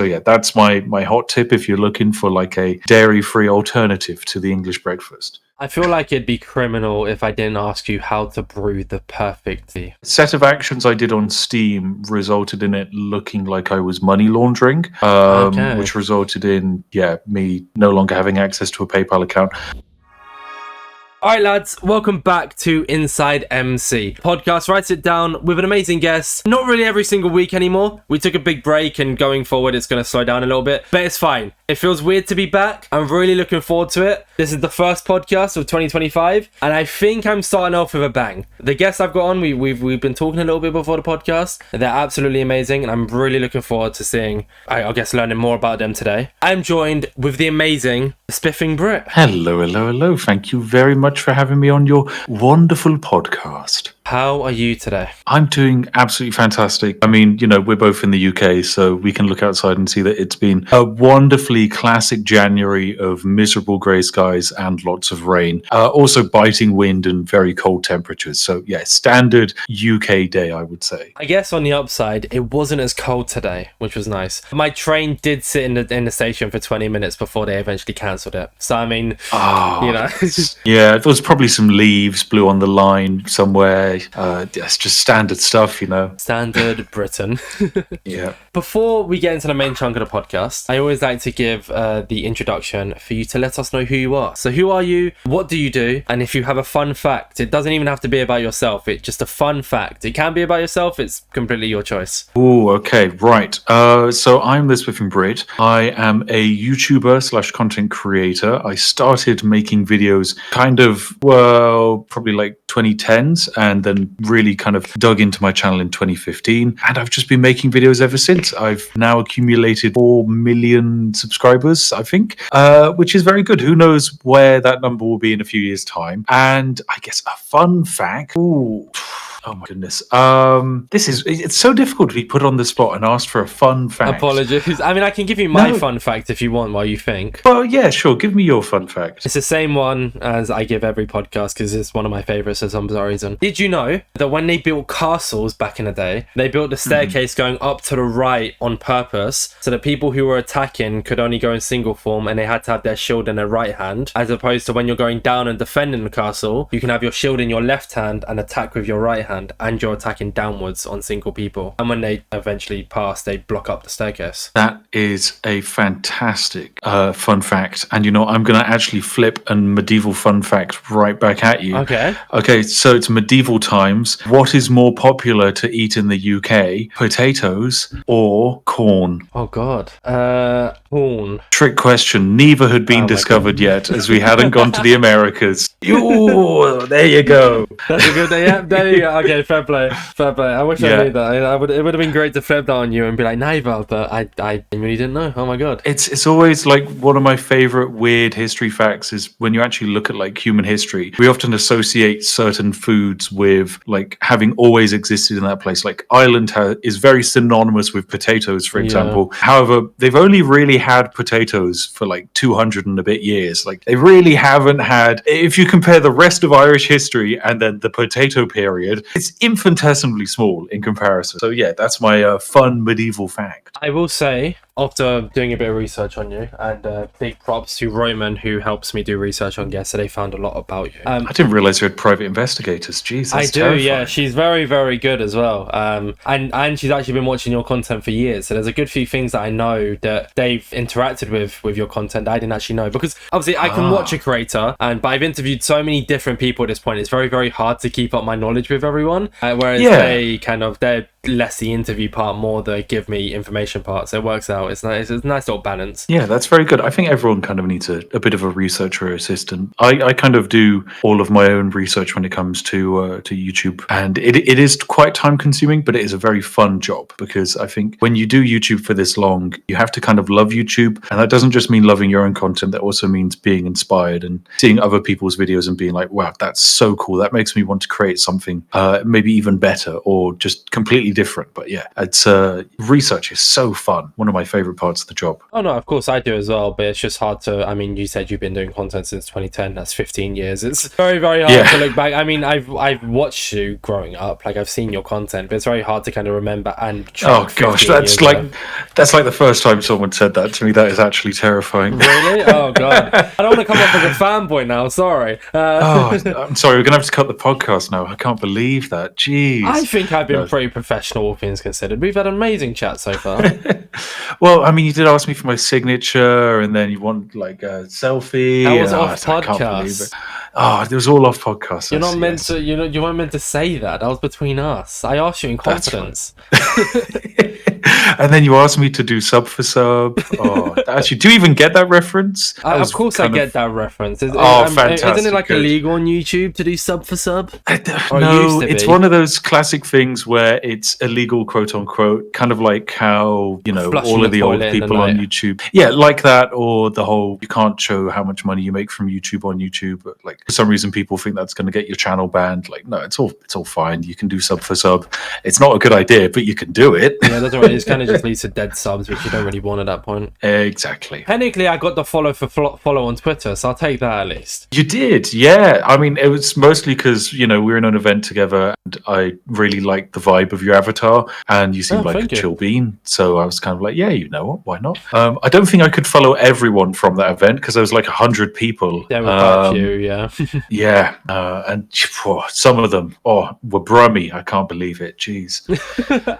So yeah, that's my hot tip if you're looking for like a dairy-free alternative to the English breakfast. I feel like it'd be criminal if I didn't ask you how to brew the perfect tea. Set of actions I did on Steam resulted in it looking like I was money laundering, which resulted in me no longer having access to a PayPal account. Alright lads, welcome back to InsideMC. Podcast writes it down with an amazing guest. Not really every single week anymore. We took a big break and going forward it's going to slow down a little bit. But it's fine. It feels weird to be back. I'm really looking forward to it. This is the first podcast of 2025 and I think I'm starting off with a bang. The guests I've got on, we've been talking a little bit before the podcast. They're absolutely amazing and I'm really looking forward to seeing, I guess, learning more about them today. I'm joined with the amazing Spiffing Brit. Hello. Thank you very much for having me on your wonderful podcast. How are you today? I'm doing absolutely fantastic. I mean, we're both in the UK, so we can look outside and see that it's been a wonderfully classic January of miserable grey skies and lots of rain. Also biting wind and very cold temperatures. So yeah, standard UK day, I would say. I guess on the upside, it wasn't as cold today, which was nice. My train did sit in the station for 20 minutes before they eventually cancelled it. So I mean, yeah, there was probably some leaves blew on the line somewhere. It's just standard stuff, Standard Britain. Yeah. Before we get into the main chunk of the podcast, I always like to give the introduction for you to let us know who you are. So who are you? What do you do? And if you have a fun fact, it doesn't even have to be about yourself. It's just a fun fact. It can be about yourself. It's completely your choice. Oh, okay. Right. So I'm the Spiffing Brit. I am a YouTuber / content creator. I started making videos probably like 2010s and then really kind of dug into my channel in 2015. And I've just been making videos ever since. I've now accumulated 4 million subscribers, I think, which is very good. Who knows where that number will be in a few years' time. And I guess a fun fact. Oh my goodness. It's so difficult to be put on the spot and asked for a fun fact. Apologies. I mean, I can give you my fun fact if you want while you think. Well, yeah, sure. Give me your fun fact. It's the same one as I give every podcast because it's one of my favorites for some bizarre reason. Did you know that when they built castles back in the day, they built the staircase going up to the right on purpose so that people who were attacking could only go in single form and they had to have their shield in their right hand, as opposed to when you're going down and defending the castle, you can have your shield in your left hand and attack with your right hand and you're attacking downwards on single people. And when they eventually pass, they block up the staircase. That is a fantastic fun fact. And I'm going to actually flip a medieval fun fact right back at you. Okay, so it's medieval times. What is more popular to eat in the UK? Potatoes or corn? Oh, God. Corn. Trick question. Neither had been discovered yet as we hadn't gone to the Americas. Ooh, there you go. That's a good day. Yeah, there you go. Okay, fair play. I wish I knew that. It would have been great to flip that on you and be like, neither, but I really didn't know. Oh my God. It's always like one of my favorite weird history facts is when you actually look at like human history, we often associate certain foods with like having always existed in that place. Like Ireland is very synonymous with potatoes, for example. However, they've only really had potatoes for like 200 and a bit years. Like they really haven't had, if you compare the rest of Irish history and then the potato period, it's infinitesimally small in comparison. So yeah, that's my fun medieval fact. I will say, after doing a bit of research on you, and big props to Roman, who helps me do research on guests, so they found a lot about you. I didn't realize you had private investigators. Jeez, that's terrifying. Yeah. She's very, very good as well. And she's actually been watching your content for years. So there's a good few things that I know that they've interacted with your content that I didn't actually know. Because obviously I can watch a creator, but I've interviewed so many different people at this point. It's very, very hard to keep up my knowledge with everyone. Whereas they're less the interview part, more the give me information part. So it works out. It's nice. It's a nice little balance. Yeah, that's very good. I think everyone kind of needs a bit of a researcher assistant. I kind of do all of my own research when it comes to YouTube, and it is quite time consuming, but it is a very fun job because I think when you do YouTube for this long, you have to kind of love YouTube, and that doesn't just mean loving your own content. That also means being inspired and seeing other people's videos and being like, wow, that's so cool. That makes me want to create something maybe even better or just completely completely different. But yeah, it's research is so fun. One of my favorite parts of the job. Oh no, of course I do as well, but it's just hard to. I mean, you said you've been doing content since 2010. That's 15 years. It's very, very hard to look back. I mean, I've watched you growing up. Like, I've seen your content, but it's very hard to kind of remember and oh gosh, that's like the first time someone said that to me. That is actually terrifying. Really? Oh god, I don't want to come off like a fanboy now. Sorry. I'm sorry. We're gonna have to cut the podcast now. I can't believe that. Jeez. I think I've been pretty professional, all things considered. We've had an amazing chat so far. Well, I mean, you did ask me for my signature, and then you want like a selfie. That was off podcast. Oh, it was all off podcast. You're not meant to. You weren't meant to say that. That was between us. I asked you in confidence. And then you asked me to do sub for sub. Oh, actually, do you even get that reference? Of course, I get that reference. Fantastic! Isn't it like illegal on YouTube to do sub for sub? No, it's one of those classic things where it's illegal, quote unquote. Kind of like how all of the old people on YouTube, like that, or the whole you can't show how much money you make from YouTube on YouTube. But like for some reason, people think that's going to get your channel banned. Like, no, it's all fine. You can do sub for sub. It's not a good idea, but you can do it. Yeah, that's right. It's kind of just leads to dead subs, which you don't really want at that point. Exactly. Technically, I got the follow on Twitter, so I'll take that at least. You did, yeah. I mean, it was mostly because we were in an event together, and I really liked the vibe of your avatar, and you seemed like a chill bean. So I was kind of like, yeah, you know what? Why not? I don't think I could follow everyone from that event because there was like 100 people. There were quite a few, yeah. Yeah, and some of them, were brummy. I can't believe it. Jeez,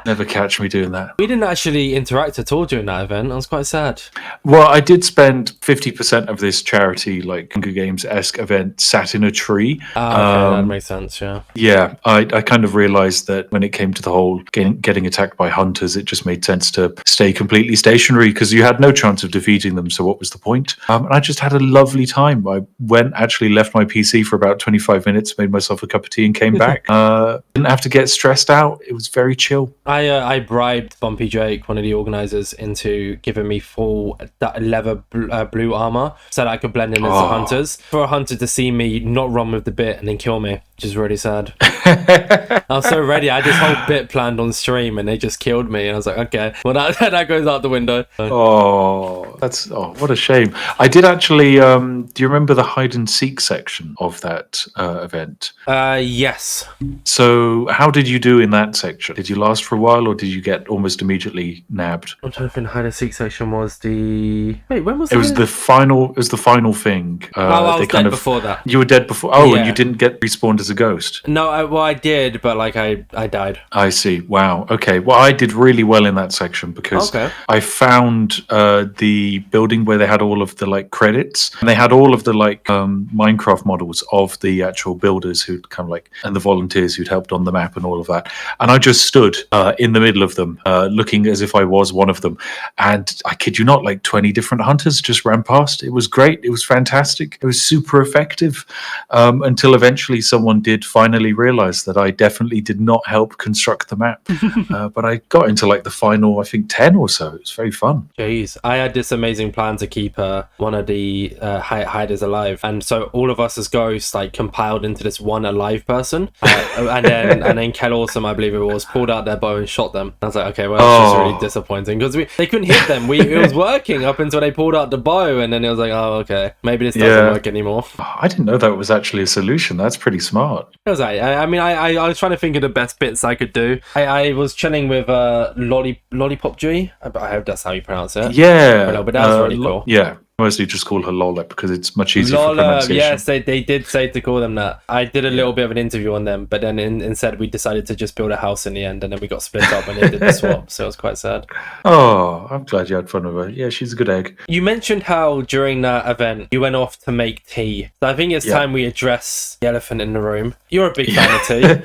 never catch me doing that. We didn't actually interact at all during that event. I was quite sad. Well, I did spend 50% of this charity, like Hunger Games-esque event, sat in a tree. Okay, that makes sense, yeah. Yeah, I kind of realized that when it came to the whole getting attacked by hunters, it just made sense to stay completely stationary because you had no chance of defeating them, so what was the point? And I just had a lovely time. I left my PC for about 25 minutes, made myself a cup of tea and came back. Didn't have to get stressed out. It was very chill. I bribed Bumpy Jake, one of the organizers, into giving me full leather blue armor so that I could blend in as the hunters. For a hunter to see me not run with the bit and then kill me, which is really sad. I was so ready. I had this whole bit planned on stream and they just killed me. And I was like, okay, well, that goes out the window. What a shame. I did actually, do you remember the hide and seek section of that event? Yes. So how did you do in that section? Did you last for a while or did you get almost immediately nabbed? I'm trying to think. The hide and seek section was when was it? It was the final thing. I was dead before that. You were dead before. And you didn't get respawned as a ghost. No, I did, but like I died. I see. Wow. Okay. Well, I did really well in that section because I found the building where they had all of the like credits, and they had all of the like Minecraft models of the actual builders who'd come and the volunteers who'd helped on the map and all of that. And I just stood in the middle of them, looking as if I was one of them. And I kid you not, like 20 different hunters just ran past. It was great. It was fantastic. It was super effective until eventually someone did finally realize that I definitely did not help construct the map. But I got into like the final, I think 10 or so. It was very fun. Jeez, I had this amazing plan to keep one of the hiders alive. And so all of us as ghosts like compiled into this one alive person. And then Kel Awesome, I believe it was, pulled out their bow and shot them. I was like, okay, well, that's just really disappointing because they couldn't hit them. It was working up until they pulled out the bow, and then it was like, oh, okay, maybe this doesn't work anymore. I didn't know that was actually a solution. That's pretty smart. It was I mean, I was trying to think of the best bits I could do. I was chilling with Lollipop G. I hope that's how you pronounce it. Yeah, but that was really cool. Yeah. Mostly just call her Lola because it's much easier for pronunciation. Yes, they did say to call them that. I did a little bit of an interview on them, but then instead we decided to just build a house in the end, and then we got split up and they did the swap, so it was quite sad. Oh, I'm glad you had fun with her. Yeah, she's a good egg. You mentioned how during that event you went off to make tea. So I think it's time we address the elephant in the room. You're a big fan of tea.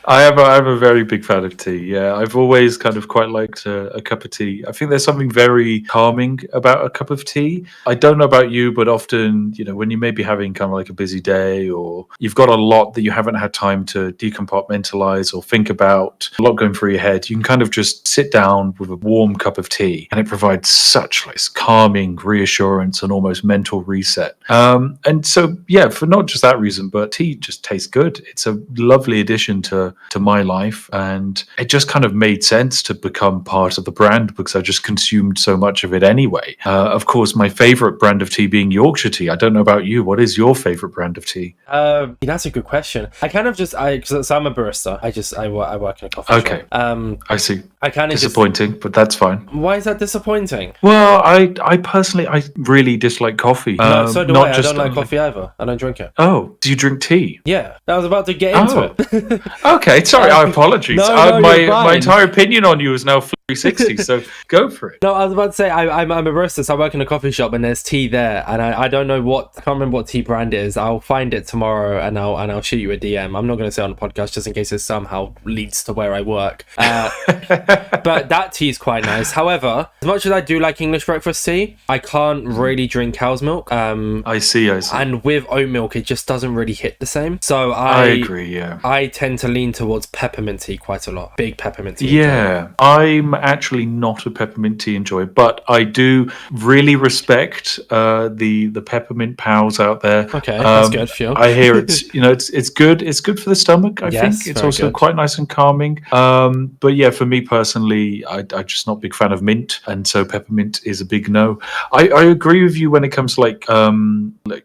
I'm a very big fan of tea. Yeah, I've always kind of quite liked a cup of tea. I think there's something very calming about a cup of tea. I don't know about you, but often, when you may be having kind of like a busy day or you've got a lot that you haven't had time to decompartmentalize or think about, a lot going through your head, you can kind of just sit down with a warm cup of tea and it provides such like calming reassurance and almost mental reset. And so, yeah, for not just that reason, but tea just tastes good. It's a lovely addition addition to my life, and it just kind of made sense to become part of the brand because I just consumed so much of it anyway. Of course, my favorite brand of tea being Yorkshire tea. I don't know about you. What is your favorite brand of tea? That's a good question. I kind of just so I'm a barista. I work in a coffee shop. I see. I kind of disappointing, but that's fine. Why is that disappointing? Well, I personally really dislike coffee. No, so do I. I don't like coffee either. I don't drink it. Oh, do you drink tea? Yeah, I was about to get into it. Okay, sorry, I apologize. No, my entire opinion on you is now 360, so go for it. No, I was about to say I'm a barista, so I work in a coffee shop and there's tea there, and I don't know I can't remember what tea brand it is. I'll find it tomorrow and I'll shoot you a DM. I'm not going to say on the podcast just in case it somehow leads to where I work. But that tea is quite nice. However, as much as I do like English breakfast tea, I can't really drink cow's milk. I see. And with oat milk, it just doesn't really hit the same. So I agree, yeah. I tend to lean towards peppermint tea quite a lot. Big peppermint tea. Yeah, I'm actually not a peppermint tea enjoyer, but I do really respect the peppermint pals out there. Okay, that's good, Phil. I hear it's it's good. It's good for the stomach. I think it's also good. Quite nice and calming. But yeah, for me personally, I'm just not a big fan of mint, and so peppermint is a big no. I agree with you when it comes to like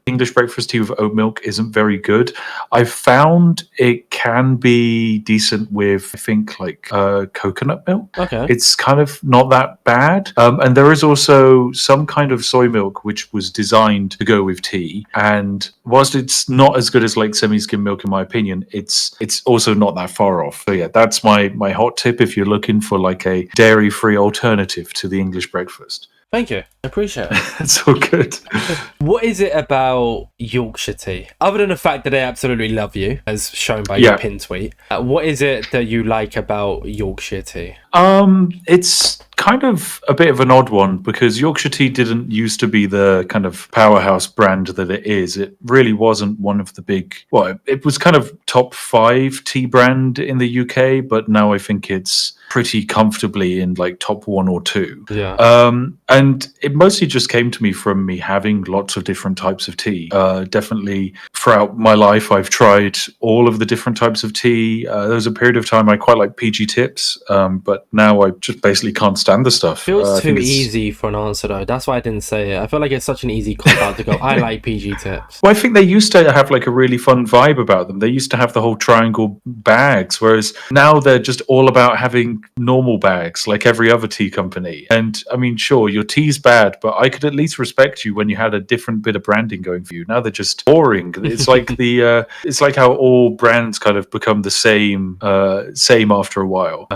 English breakfast tea with oat milk isn't very good. I've found it can be decent with, I think, like coconut milk. Okay, it's kind of not that bad. And there is also some kind of soy milk which was designed to go with tea, and whilst it's not as good as like semi-skim milk in my opinion, it's also not that far off. So yeah, that's my hot tip if you're looking for like a dairy-free alternative to the English breakfast. Thank you. I appreciate it. It's all good. What is it about Yorkshire tea, other than the fact that they absolutely love you, as shown by your pin tweet? What is it that you like about Yorkshire tea? It's kind of a bit of an odd one because Yorkshire tea didn't used to be the kind of powerhouse brand that it is. It really wasn't one of the big, well, it was kind of top 5 tea brand in the UK, but now I think it's pretty comfortably in like top 1 or 2. Yeah. And it mostly just came to me from me having lots of different types of tea. Definitely throughout my life, I've tried all of the different types of tea. There was a period of time I quite like PG tips, but now I just basically can't stand the stuff. Feels too easy for an answer though. That's why I didn't say it. I feel like it's such an easy cop out to go, I like PG tips. Well, I think they used to have like a really fun vibe about them. They used to have the whole triangle bags, whereas now they're just all about having normal bags like every other tea company. And I mean, sure, your tea's bad, but I could at least respect you when you had a different bit of branding going for you. Now they're just boring. It's like it's like how all brands kind of become the same after a while.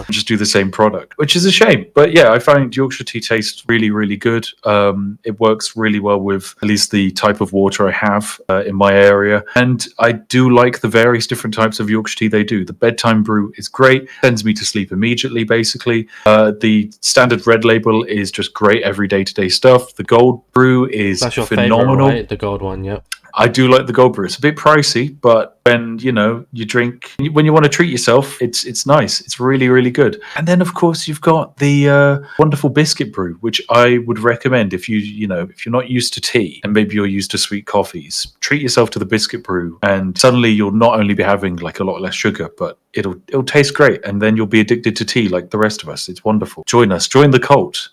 Just do the same product, which is a shame. But yeah, I find Yorkshire tea tastes really, really good. It works really well with at least the type of water I have in my area. And I do like the various different types of Yorkshire tea they do. The bedtime brew is great, sends me to sleep immediately, basically. The standard red label is just great every day-to-day stuff. The gold brew is That's your phenomenal. Favorite, right? The gold one, yeah. I do like the gold brew. It's a bit pricey, but when you drink, when you want to treat yourself, it's nice. It's really, really good. And then of course you've got the wonderful biscuit brew, which I would recommend if you're not used to tea and maybe you're used to sweet coffees, treat yourself to the biscuit brew, and suddenly you'll not only be having like a lot less sugar, but it'll taste great, and then you'll be addicted to tea like the rest of us. It's wonderful. Join us. Join the cult.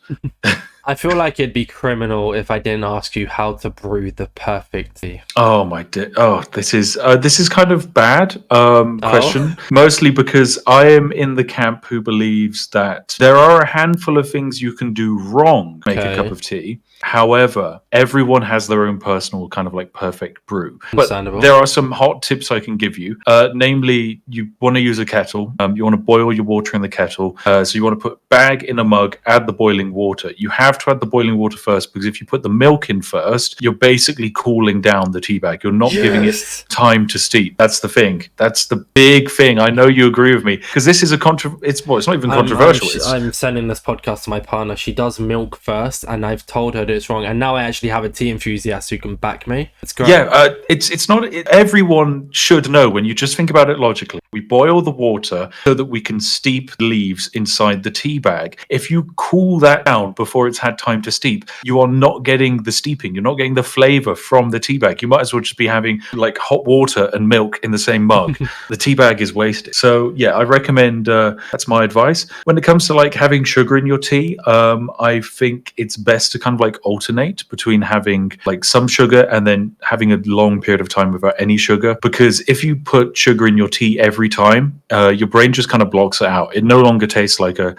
I feel like it'd be criminal if I didn't ask you how to brew the perfect tea. Oh my dear! Oh, this is kind of bad question. Mostly because I am in the camp who believes that there are a handful of things you can do wrong to make a cup of tea. However, everyone has their own personal kind of like perfect brew. But there are some hot tips I can give you. Namely, you want to use a kettle. You want to boil your water in the kettle. So you want to put bag in a mug, add the boiling water. You have to add the boiling water first, because if you put the milk in first, you're basically cooling down the tea bag. You're not giving it time to steep. That's the thing. That's the big thing. I know you agree with me, because this is it's not even controversial. I'm sending this podcast to my partner. She does milk first, and I've told her that it's wrong, and now I actually have a tea enthusiast who can back me. It's great. Yeah, it's not. Everyone should know, when you just think about it logically. We boil the water so that we can steep leaves inside the tea bag. If you cool that down before it's had time to steep, you are not getting the steeping. You're not getting the flavor from the tea bag. You might as well just be having like hot water and milk in the same mug. The tea bag is wasted. So yeah, I recommend, that's my advice. When it comes to like having sugar in your tea, I think it's best to kind of like alternate between having like some sugar and then having a long period of time without any sugar. Because if you put sugar in your tea every time, your brain just kind of blocks it out. It no longer tastes like a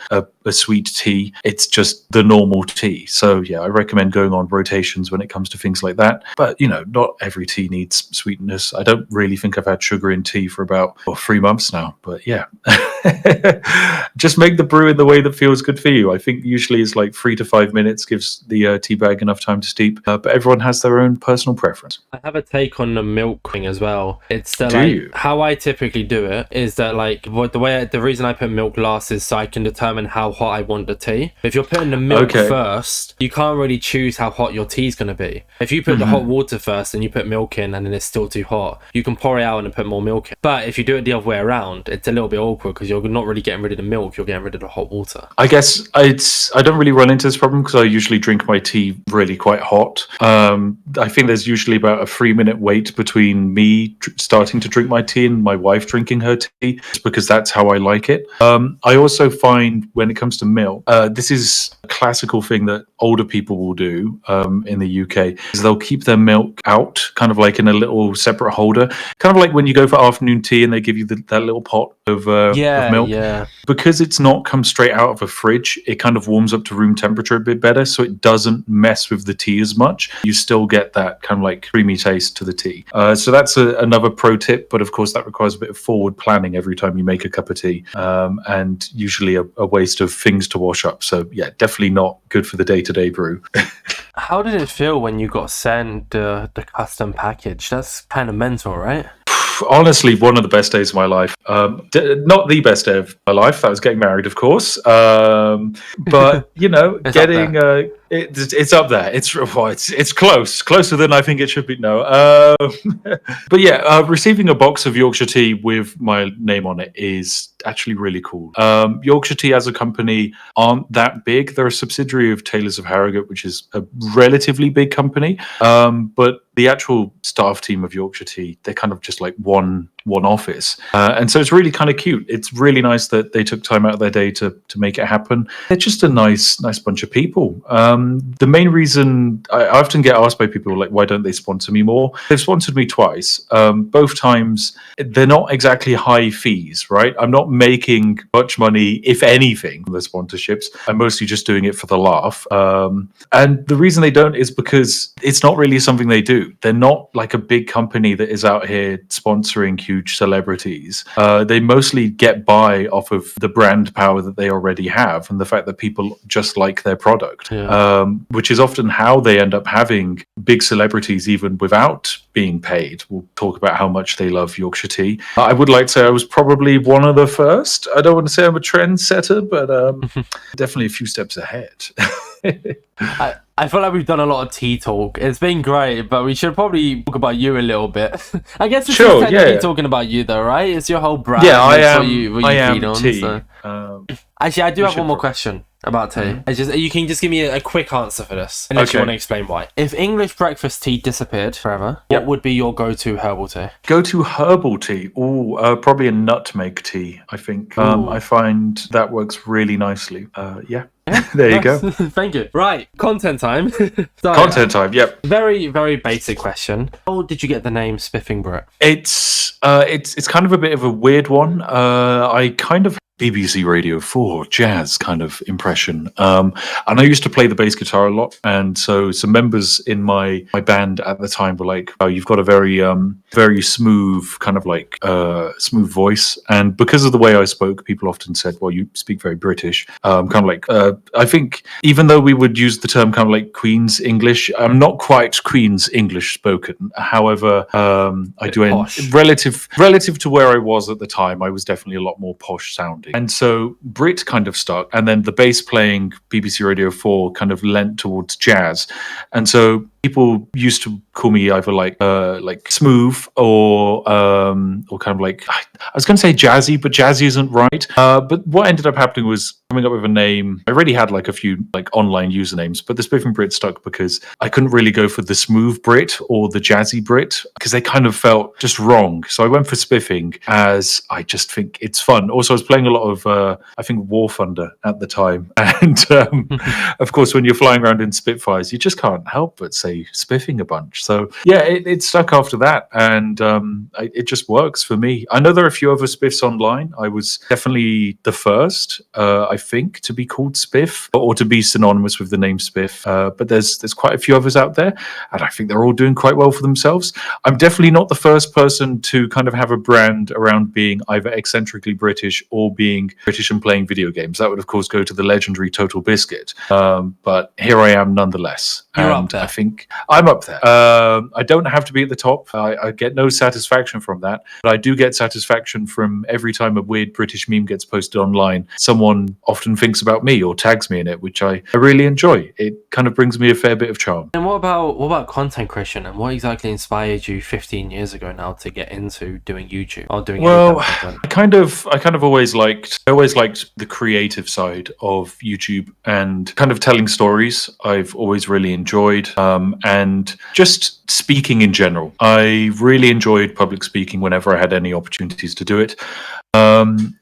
sweet tea. It's just the normal tea. So yeah, I recommend going on rotations when it comes to things like that. But not every tea needs sweetness. I don't really think I've had sugar in tea for about 3 months now. But yeah, just make the brew in the way that feels good for you. I think usually it's like 3 to 5 minutes gives the tea bag enough time to steep. But everyone has their own personal preference. I have a take on the milk thing as well. It's that how I typically do it is that the reason I put milk last is so I can determine how hot I want the tea. If you're putting the milk first, you can't really choose how hot your tea's going to be. If you put the hot water first and you put milk in and then it's still too hot, you can pour it out and put more milk in. But if you do it the other way around, it's a little bit awkward because you're not really getting rid of the milk, you're getting rid of the hot water. I guess I don't really run into this problem because I usually drink my tea really quite hot. I think there's usually about a 3-minute wait between me starting to drink my tea and my wife drinking her tea, because that's how I like it. I also find when it comes to milk, this is a classical thing that older people will do in the UK, is they'll keep their milk out, kind of like in a little separate holder, kind of like when you go for afternoon tea and they give you that little pot of milk. Yeah. Because it's not come straight out of a fridge, it kind of warms up to room temperature a bit better, so it doesn't mess with the tea as much. You still get that kind of like creamy taste to the tea. So that's another pro tip, but of course that requires a bit of forward planning every time you make a cup of tea, and usually a waste of things to wash up. So yeah, definitely not good for the day-to-day brew. How did it feel when you got sent the custom package? That's kind of mental, right? Honestly, one of the best days of my life. Not the best day of my life. That was getting married, of course. But getting it's up there. It's closer than I think it should be. No, but yeah, receiving a box of Yorkshire tea with my name on it is actually really cool. Yorkshire Tea as a company aren't that big. They're a subsidiary of Taylors of Harrogate, which is a relatively big company. But the actual staff team of Yorkshire Tea, they're kind of just like one office. And so it's really kind of cute. It's really nice that they took time out of their day to make it happen. They're just a nice bunch of people. The main reason I often get asked by people, like, why don't they sponsor me more? They've sponsored me twice. Both times, they're not exactly high fees, right? I'm not making much money, if anything, from the sponsorships. I'm mostly just doing it for the laugh. And the reason they don't is because it's not really something they do. They're not like a big company that is out here sponsoring huge celebrities. They mostly get by off of the brand power that they already have and the fact that people just like their product, which is often how they end up having big celebrities even without being paid. We'll talk about how much they love Yorkshire Tea. I would like to say I was probably one of the first. I don't want to say I'm a trendsetter, but definitely a few steps ahead. I feel like we've done a lot of tea talk. It's been great, but we should probably talk about you a little bit. I guess it's technically talking about you, though, right? It's your whole brand. Yeah, I am. What you feed on, tea. So. Actually, I do have one more question about tea. You can just give me a quick answer for this, unless you want to explain why. If English breakfast tea disappeared forever, what would be your go-to herbal tea? Go-to herbal tea? Probably a nutmeg tea, I think. I find that works really nicely. Yeah. There you go. Thank you. Right, content time. Content time, yep. Very, very basic question. How did you get the name Spiffing Brit? It's kind of a bit of a weird one. I kind of BBC Radio 4 jazz kind of impression. And I used to play the bass guitar a lot, and so some members in my band at the time were like, "Oh, you've got a very very smooth kind of like smooth voice." And because of the way I spoke, people often said, "Well, you speak very British." Kind of like I think even though we would use the term kind of like Queen's English, I'm not quite Queen's English spoken. However, I do relative to where I was at the time, I was definitely a lot more posh sounding. And so Brit kind of stuck, and then the bass playing BBC Radio 4 kind of lent towards jazz. And so people used to call me either like smooth or kind of like, I was going to say jazzy, but jazzy isn't right. But what ended up happening was coming up with a name. I already had like a few like online usernames, but the Spiffing Brit stuck because I couldn't really go for the smooth Brit or the jazzy Brit because they kind of felt just wrong. So I went for Spiffing as I just think it's fun. Also, I was playing a lot of I think War Thunder at the time, and of course, when you're flying around in Spitfires, you just can't help but say Spiffing a bunch. So yeah, it stuck after that, and it just works for me. I know there are a few other Spiffs online. I was definitely the first, I think, to be called Spiff or to be synonymous with the name Spiff. But there's quite a few others out there, and I think they're all doing quite well for themselves. I'm definitely not the first person to kind of have a brand around being either eccentrically British or being British and playing video games. That would, of course, go to the legendary Total Biscuit. But here I am nonetheless. You're and up there. I think I'm up there. I don't have to be at the top. I get no satisfaction from that. But I do get satisfaction from every time a weird British meme gets posted online. Someone often thinks about me or tags me in it, which I really enjoy. It kind of brings me a fair bit of charm. And what about content creation, and what exactly inspired you 15 years ago now to get into doing YouTube or doing Well, any kind of content? I kind of always liked the creative side of YouTube and kind of telling stories. I've always really enjoyed, and just speaking in general. I really enjoyed public speaking whenever I had any opportunities to do it.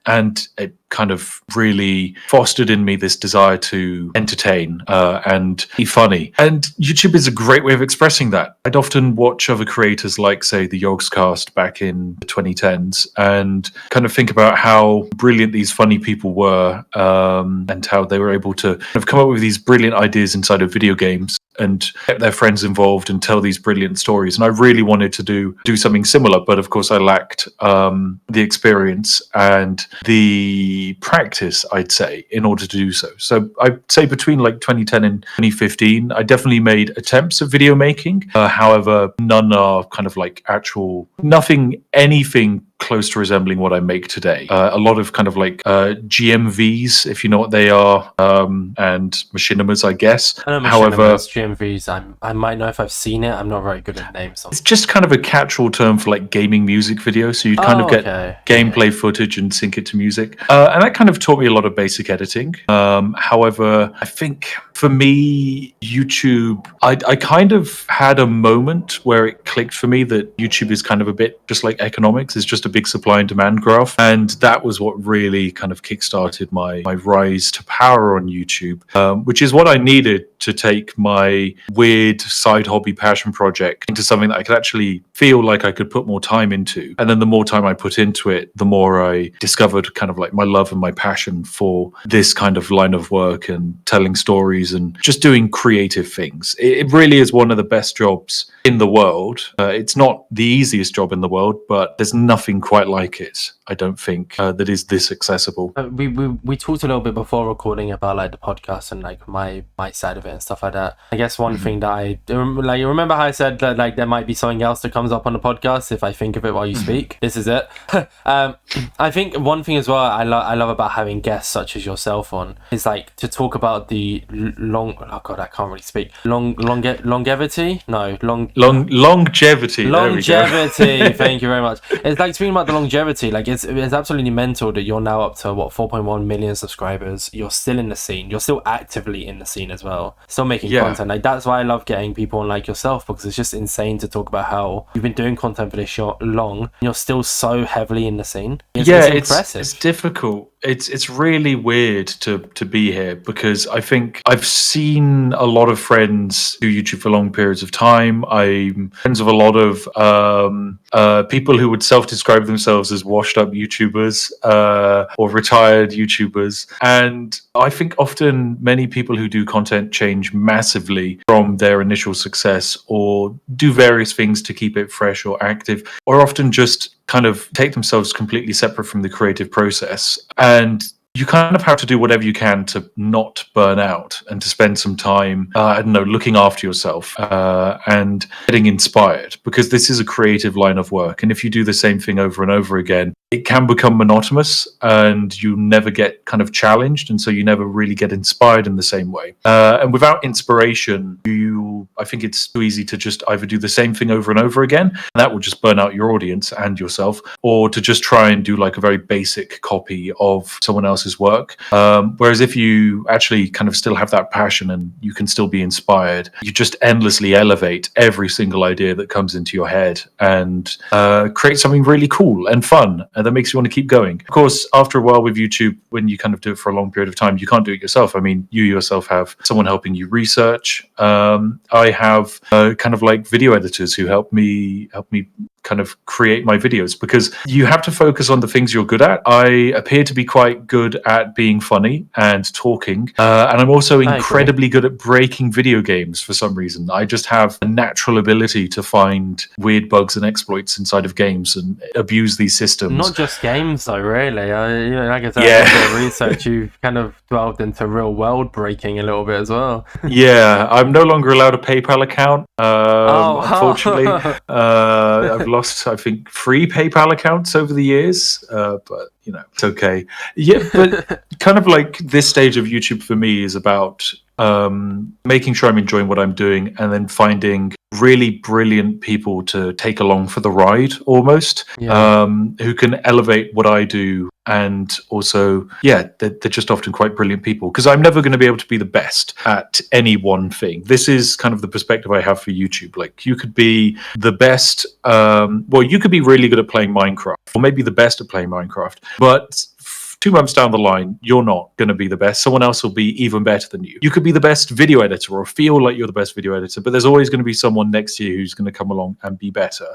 And it kind of really fostered in me this desire to entertain and be funny. And YouTube is a great way of expressing that. I'd often watch other creators like, say, the Yogcast back in the 2010s and kind of think about how brilliant these funny people were, and how they were able to kind of come up with these brilliant ideas inside of video games and get their friends involved and tell these brilliant stories. And I really wanted to do something similar, but of course I lacked the experience and the practice, I'd say, in order to do so. So I'd say between like 2010 and 2015, I definitely made attempts at video making. However, none are kind of like anything close to resembling what I make today. A lot of kind of like GMVs, if you know what they are, and machinimas, I guess. I know However, GMVs. I might know if I've seen it. I'm not very good at names. it's just kind of a catch-all term for like gaming music videos. So you kind of get gameplay footage and sync it to music. And that kind of taught me a lot of basic editing. However, I think for me, YouTube, I kind of had a moment where it clicked for me that YouTube is kind of a bit just like economics. It's just a big supply and demand graph. And that was what really kind of kickstarted my rise to power on YouTube, which is what I needed to take my weird side hobby passion project into something that I could actually feel like I could put more time into. And then the more time I put into it, the more I discovered kind of like my love and my passion for this kind of line of work and telling stories and just doing creative things. It really is one of the best jobs in the world. It's not the easiest job in the world, but there's nothing quite like it, I don't think, that is this accessible. We talked a little bit before recording about like the podcast and like my side of it and stuff like that. I guess one thing that I like, you remember how I said that like there might be something else that comes up on the podcast if I think of it while you speak. This is it. I think one thing as well I love about having guests such as yourself on is like to talk about the I can't really speak. Longevity. Longevity. Thank you very much. It's like speaking about the longevity. Like it's absolutely mental that you're now up to 4.1 million subscribers. You're still in the scene. You're still actively in the scene as well. Still making content. Like that's why I love getting people on like yourself, because it's just insane to talk about how you've been doing content for this long. And you're still so heavily in the scene. It's impressive. It's difficult. It's really weird to be here, because I think I've seen a lot of friends do YouTube for long periods of time. I'm friends with a lot of people who would self-describe themselves as washed-up YouTubers or retired YouTubers. And I think often many people who do content change massively from their initial success or do various things to keep it fresh or active, or often just kind of take themselves completely separate from the creative process. And you kind of have to do whatever you can to not burn out and to spend some time, looking after yourself and getting inspired, because this is a creative line of work. And if you do the same thing over and over again, it can become monotonous and you never get kind of challenged. And so you never really get inspired in the same way. And without inspiration, you I think it's too easy to just either do the same thing over and over again, and that will just burn out your audience and yourself, or to just try and do like a very basic copy of someone else's work. Whereas if you actually kind of still have that passion and you can still be inspired, you just endlessly elevate every single idea that comes into your head and create something really cool and fun, and that makes you want to keep going. Of course, after a while with YouTube, when you kind of do it for a long period of time, you can't do it yourself. I mean, you yourself have someone helping you research. I have kind of like video editors who help me kind of create my videos, because you have to focus on the things you're good at. I appear to be quite good at being funny and talking, and I'm also incredibly good at breaking video games for some reason. I just have a natural ability to find weird bugs and exploits inside of games and abuse these systems. Not just games though, really. Like I said, research, you've kind of delved into real world breaking a little bit as well. Yeah, I'm no longer allowed a PayPal account, unfortunately. I've lost, I think, 3 PayPal accounts over the years, but it's okay. Yeah, but kind of like this stage of YouTube for me is about making sure I'm enjoying what I'm doing, and then finding really brilliant people to take along for the ride, almost, who can elevate what I do. And also, they're just often quite brilliant people, because I'm never going to be able to be the best at any one thing. This is kind of the perspective I have for YouTube. Like, you could be the best, you could be really good at playing Minecraft, or maybe the best at playing Minecraft, but 2 months down the line, you're not going to be the best. Someone else will be even better than you. You could be the best video editor, or feel like you're the best video editor, but there's always going to be someone next to you who's going to come along and be better.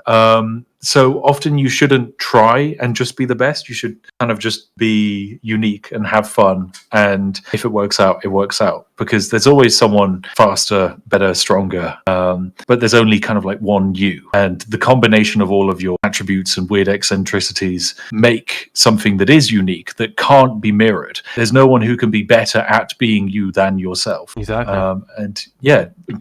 So often you shouldn't try and just be the best. You should kind of just be unique and have fun. And if it works out, it works out, because there's always someone faster, better, stronger. But there's only kind of like one you. And the combination of all of your attributes and weird eccentricities make something that is unique, that can't be mirrored. There's no one who can be better at being you than yourself. Exactly. And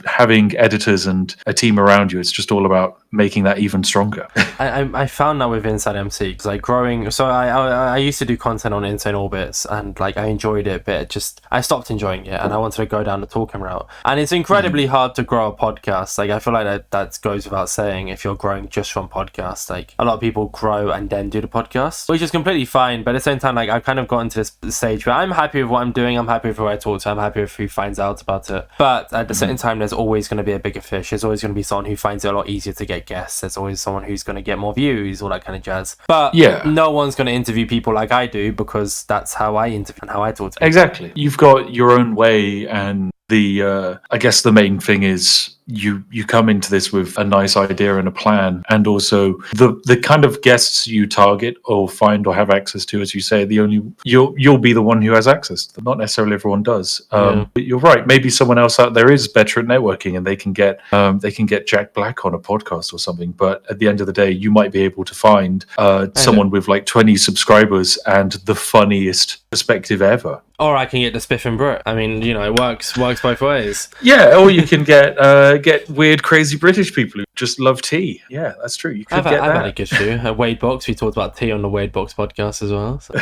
having editors and a team around you, it's just all about making that even stronger. I found that with InsideMC, because like growing, so I used to do content on Insane Orbits, and like I enjoyed it, but I stopped enjoying it, and I wanted to go down the talking route. And it's incredibly hard to grow a podcast. Like, I feel like that goes without saying. If you're growing just from podcasts, like a lot of people grow and then do the podcast, which is completely fine. But at the same time, like, I've kind of gotten to this stage where I'm happy with what I'm doing. I'm happy with who I talk to. I'm happy with who finds out about it. But at the same time, there's always going to be a bigger fish. There's always going to be someone who finds it a lot easier to get guests. There's always someone who's going to get more views, all that kind of jazz. But no one's going to interview people like I do, because that's how I interview and how I talk to people. Exactly. You've got your own way, and I guess the main thing is you come into this with a nice idea and a plan, and also the kind of guests you target or find or have access to, as you say, you'll be the one who has access. Not necessarily everyone does. But you're right. Maybe someone else out there is better at networking, and they can get Jack Black on a podcast or something. But at the end of the day, you might be able to find someone with like 20 subscribers and the funniest perspective ever. Or I can get the Spiffing Brit. I mean, it works both ways. Yeah, or you can get weird, crazy British people who just love tea. Yeah, that's true. You could I've had a good shoe. Wade Box. We talked about tea on the Wade Box podcast as well. So.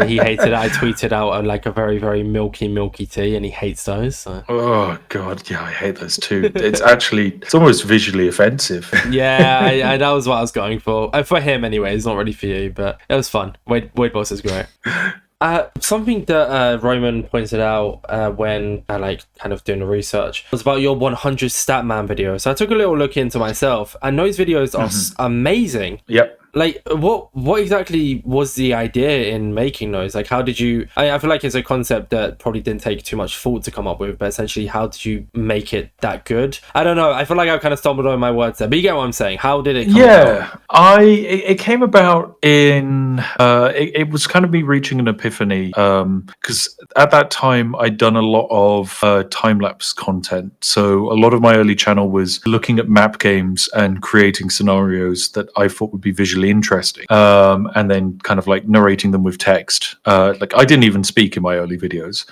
He hated it. I tweeted out like a very, very milky tea, and he hates those. So. Oh God, yeah, I hate those too. It's almost visually offensive. Yeah, that was what I was going for. For him, anyway. It's not really for you, but it was fun. Wade Box is great. Something that Roman pointed out when I kind of doing the research was about your 100 Statman video. So I took a little look into myself, and those videos are amazing. Yep. Like, what exactly was the idea in making those? Like, how did you... I feel like it's a concept that probably didn't take too much thought to come up with, but essentially, how did you make it that good? I don't know. I feel like I kind of stumbled over my words there, but you get what I'm saying. How did it come about? It came about in... it was kind of me reaching an epiphany, because at that time, I'd done a lot of time-lapse content. So a lot of my early channel was looking at map games and creating scenarios that I thought would be visually visually interesting, and then kind of like narrating them with text. Like I didn't even speak in my early videos.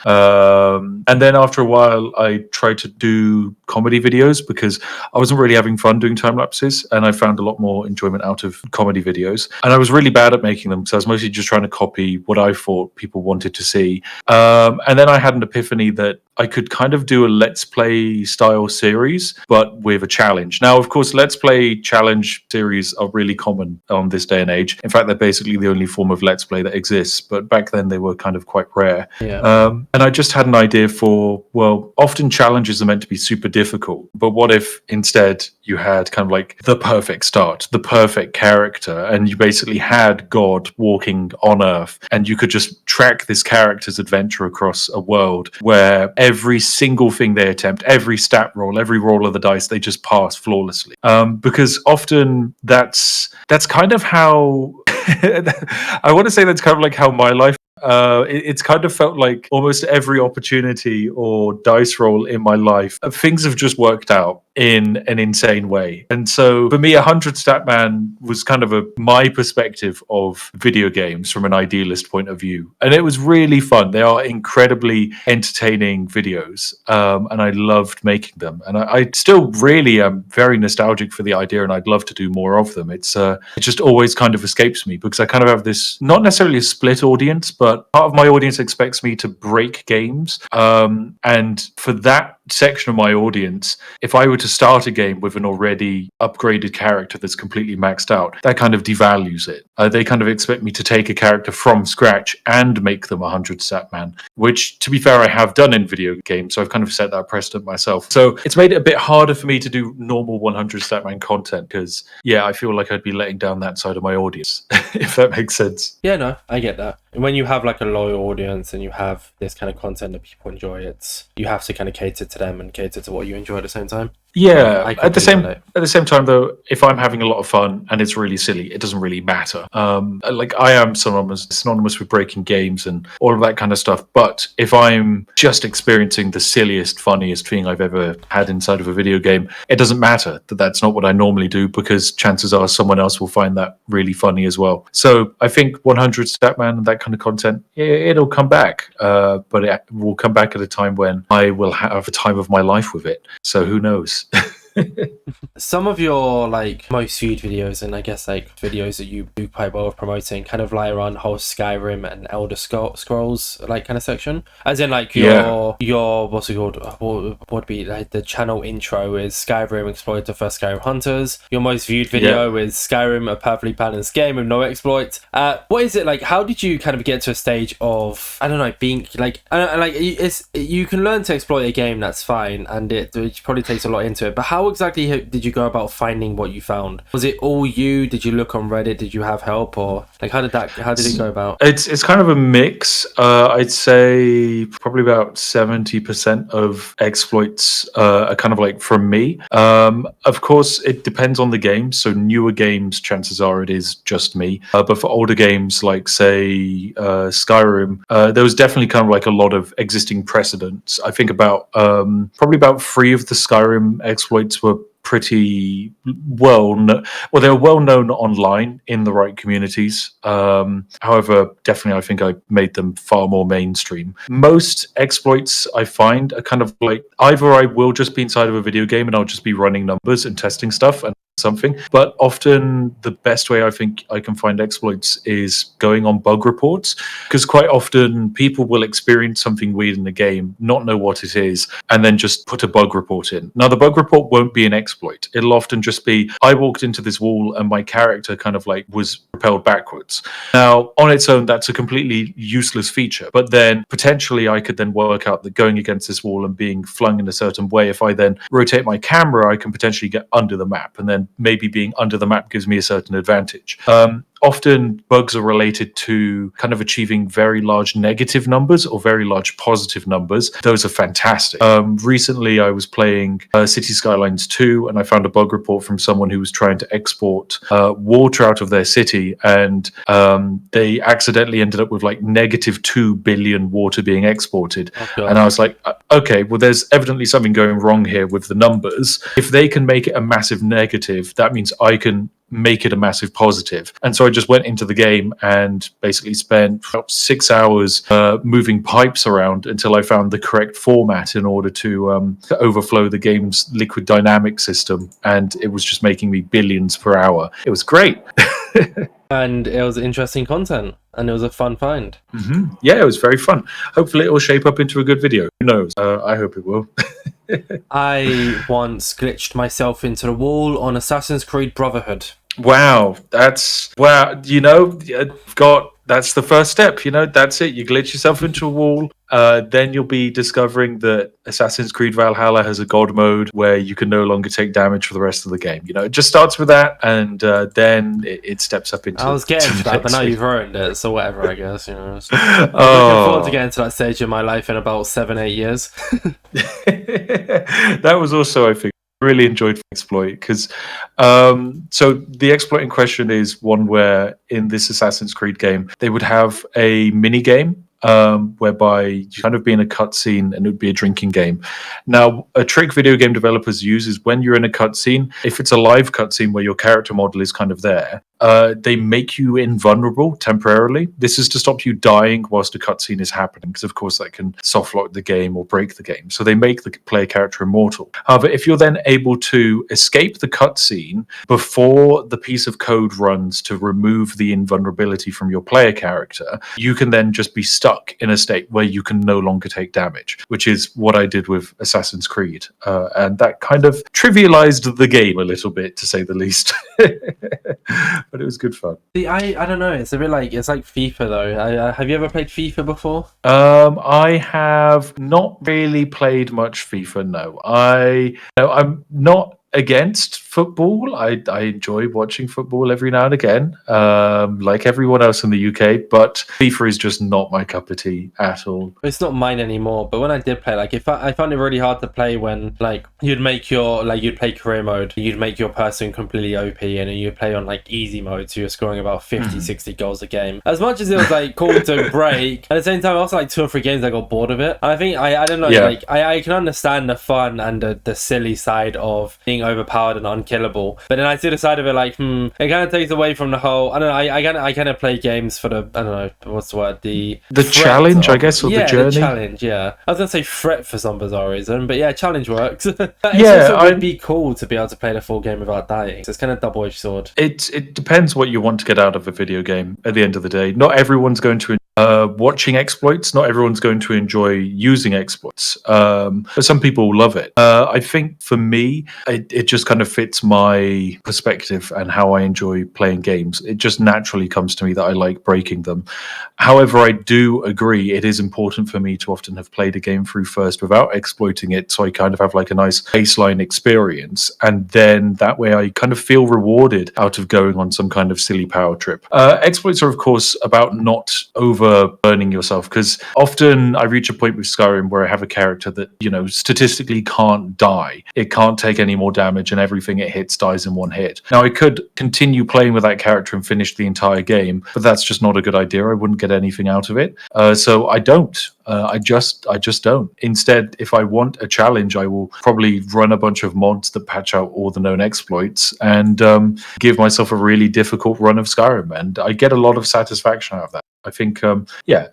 And then after a while, I tried to do comedy videos because I wasn't really having fun doing time lapses, and I found a lot more enjoyment out of comedy videos. And I was really bad at making them, so I was mostly just trying to copy what I thought people wanted to see. And then I had an epiphany that I could kind of do a Let's Play style series, but with a challenge. Now, of course, Let's Play challenge series are really common on this day and age. In fact, they're basically the only form of Let's Play that exists, but back then they were kind of quite rare. Yeah. And I just had an idea for, well, often challenges are meant to be super difficult, but what if instead you had kind of like the perfect start, the perfect character, and you basically had God walking on Earth, and you could just track this character's adventure across a world where every single thing they attempt, every stat roll, every roll of the dice, they just pass flawlessly. Because often that's kind of how I want to say that's kind of like how my life. It's kind of felt like almost every opportunity or dice roll in my life, things have just worked out in an insane way. And so for me, 100 Stat Man was kind of my perspective of video games from an idealist point of view. And it was really fun. They are incredibly entertaining videos. And I loved making them. And I still really am very nostalgic for the idea, and I'd love to do more of them. It just always kind of escapes me because I kind of have this, not necessarily a split audience, but part of my audience expects me to break games. And for that section of my audience, if I were to start a game with an already upgraded character that's completely maxed out, that kind of devalues it. They kind of expect me to take a character from scratch and make them 100 stat man, which, to be fair, I have done in video games, so I've kind of set that precedent myself. So it's made it a bit harder for me to do normal 100 stat man content because, yeah, I feel like I'd be letting down that side of my audience, if that makes sense. Yeah, no, I get that. And when you have like a loyal audience and you have this kind of content that people enjoy, you have to kind of cater to them and cater to what you enjoy at the same time. Yeah, at the same time though, if I'm having a lot of fun and it's really silly, it doesn't really matter. Like I am synonymous with breaking games and all of that kind of stuff. But if I'm just experiencing the silliest, funniest thing I've ever had inside of a video game, it doesn't matter that that's not what I normally do because chances are someone else will find that really funny as well. So I think 100 Statman and that kind of content, it'll come back, but it will come back at a time when I will have a time of my life with it. So who knows? Some of your like most viewed videos, and I guess like videos that you do quite well with promoting, kind of lie around the whole Skyrim and Elder Scrolls like kind of section. As in like your what's it called? What would be like the channel intro is Skyrim Exploit the First Skyrim Hunters. Your most viewed video is Skyrim, a perfectly balanced game with no exploits. What is it like? How did you kind of get to a stage of, I don't know, being like you can learn to exploit a game, that's fine, and it probably takes a lot into it. But how exactly did you go about finding what you found? Was it all you? Did you look on Reddit? Did you have help, or like how did it go about? It's kind of a mix. I'd say probably about 70% of exploits are kind of like from me. Of course, it depends on the game. So newer games, chances are it is just me. But for older games, like say Skyrim, there was definitely kind of like a lot of existing precedents. I think about probably about 3 of the Skyrim exploits were pretty they were well known online in the right communities. However, definitely I think I made them far more mainstream. Most exploits I find are kind of like either I will just be inside of a video game and I'll just be running numbers and testing stuff and something, but often the best way I think I can find exploits is going on bug reports, because quite often people will experience something weird in the game, not know what it is, and then just put a bug report in. Now the bug report won't be an exploit. It'll often just be, I walked into this wall and my character kind of like was propelled backwards. Now on its own that's a completely useless feature, but then potentially I could then work out that going against this wall and being flung in a certain way, if I then rotate my camera I can potentially get under the map, and then maybe being under the map gives me a certain advantage. Often bugs are related to kind of achieving very large negative numbers or very large positive numbers. Those are fantastic. Recently I was playing City Skylines 2 and I found a bug report from someone who was trying to export water out of their city, and they accidentally ended up with like -2 billion water being exported. Okay. And I was like, okay, well there's evidently something going wrong here with the numbers. If they can make it a massive negative, that means I can make it a massive positive. And so I just went into the game and basically spent about 6 hours moving pipes around until I found the correct format in order to overflow the game's liquid dynamic system. And it was just making me billions per hour. It was great. And it was interesting content, and it was a fun find. Yeah, it was very fun. Hopefully it will shape up into a good video. Who knows? I hope it will. I once glitched myself into the wall on Assassin's Creed Brotherhood. Wow, that's that's the first step. That's it. You glitch yourself into a wall. Then you'll be discovering that Assassin's Creed Valhalla has a god mode where you can no longer take damage for the rest of the game. It just starts with that, and then it steps up into. I was getting to that, but now you've ruined it, so whatever, I guess. I'm looking forward to getting to that stage in my life in about 7-8 years. That was also, I think, really enjoyed the exploit because so the exploit in question is one where in this Assassin's Creed game they would have a mini game whereby you kind of be in a cutscene and it would be a drinking game. Now, a trick video game developers use is when you're in a cutscene, if it's a live cutscene where your character model is kind of there, they make you invulnerable temporarily. This is to stop you dying whilst a cutscene is happening, because of course that can soft lock the game or break the game. So they make the player character immortal. However, if you're then able to escape the cutscene before the piece of code runs to remove the invulnerability from your player character, you can then just be stuck in a state where you can no longer take damage, which is what I did with Assassin's Creed. And that kind of trivialized the game a little bit, to say the least. But it was good fun. See, I don't know. It's a bit like FIFA though. Have you ever played FIFA before? I have not really played much FIFA. No, I'm not against football. I enjoy watching football every now and again, like everyone else in the UK. But FIFA is just not my cup of tea at all. It's not mine anymore. But when I did play, I found it really hard to play when you'd play career mode, you'd make your person completely OP, and then you'd play on easy mode, so you're scoring about 50, 60 goals a game. As much as it was cool to break, at the same time, also 2 or 3 games I got bored of it. And I think I don't know. Yeah. I can understand the fun and the silly side of being overpowered and unkillable, but then I see the side of it it kind of takes away from the whole. I don't know. I kind of play games for the, I don't know what's the word, the challenge, I guess, or the journey. The challenge. Yeah, I was gonna say fret for some bizarre reason, but yeah, challenge works. But Yeah, it would be cool to be able to play the full game without dying. So it's kind of double-edged sword. It depends what you want to get out of a video game. At the end of the day, not everyone's going to watching exploits. Not everyone's going to enjoy using exploits, but some people love it. I think for me, it just kind of fits my perspective and how I enjoy playing games. It just naturally comes to me that I like breaking them. However, I do agree it is important for me to often have played a game through first without exploiting it, so I kind of have a nice baseline experience, and then that way I kind of feel rewarded out of going on some kind of silly power trip. Exploits are, of course, about not overburning yourself, because often I reach a point with Skyrim where I have a character that, statistically can't die. It can't take any more damage, and everything it hits dies in one hit. Now, I could continue playing with that character and finish the entire game, but that's just not a good idea. I wouldn't get anything out of it. So I don't. I just don't. Instead, if I want a challenge, I will probably run a bunch of mods that patch out all the known exploits and give myself a really difficult run of Skyrim, and I get a lot of satisfaction out of that. I think, a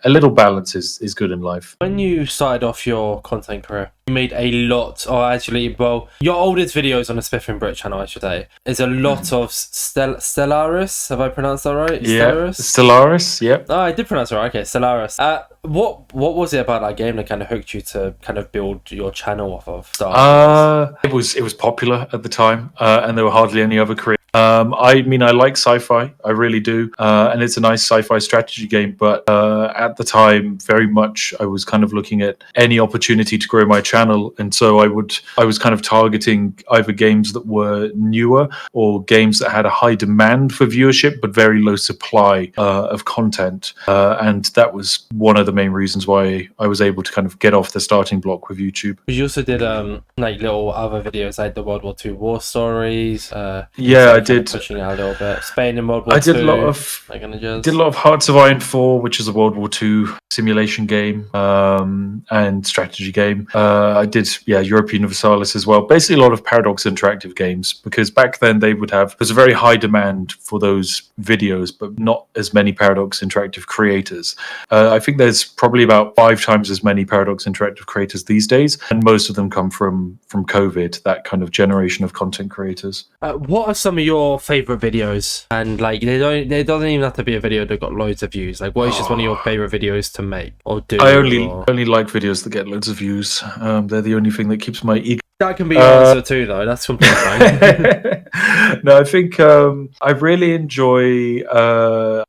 little balance is good in life. When you started off your content career, you made a lot, or actually, well, your oldest videos on the Spiffing Brit channel, I should say, is a lot of Stellaris. Have I pronounced that right? Yeah, Stellaris, yep. Oh, I did pronounce it right. Okay, Stellaris. What was it about that game that kind of hooked you to kind of build your channel off of? It was popular at the time, and there were hardly any other creators. I mean, I like sci-fi, I really do, and it's a nice sci-fi strategy game, but at the time, very much I was kind of looking at any opportunity to grow my channel, and so I was kind of targeting either games that were newer or games that had a high demand for viewership but very low supply of content, and that was one of the main reasons why I was able to kind of get off the starting block with YouTube. You also did little other videos like the World War II war stories. Yeah, did pushing out a little bit. Spain in World War I did II. a lot of That kind of jazz. did a lot of Hearts of Iron 4, which is a World War II simulation game and strategy game. I did European Universalis as well. Basically, a lot of Paradox Interactive games, because back then there's a very high demand for those videos, but not as many Paradox Interactive creators. I think there's probably about 5 times as many Paradox Interactive creators these days, and most of them come from COVID, that kind of generation of content creators. What are some of your favorite videos? And like, it doesn't even have to be a video that got loads of views. Like, what is just one of your favorite videos to make or do? I only like videos that get loads of views. They're the only thing that keeps my ego. That can be your answer too, though. That's completely fine. No, I think I really enjoy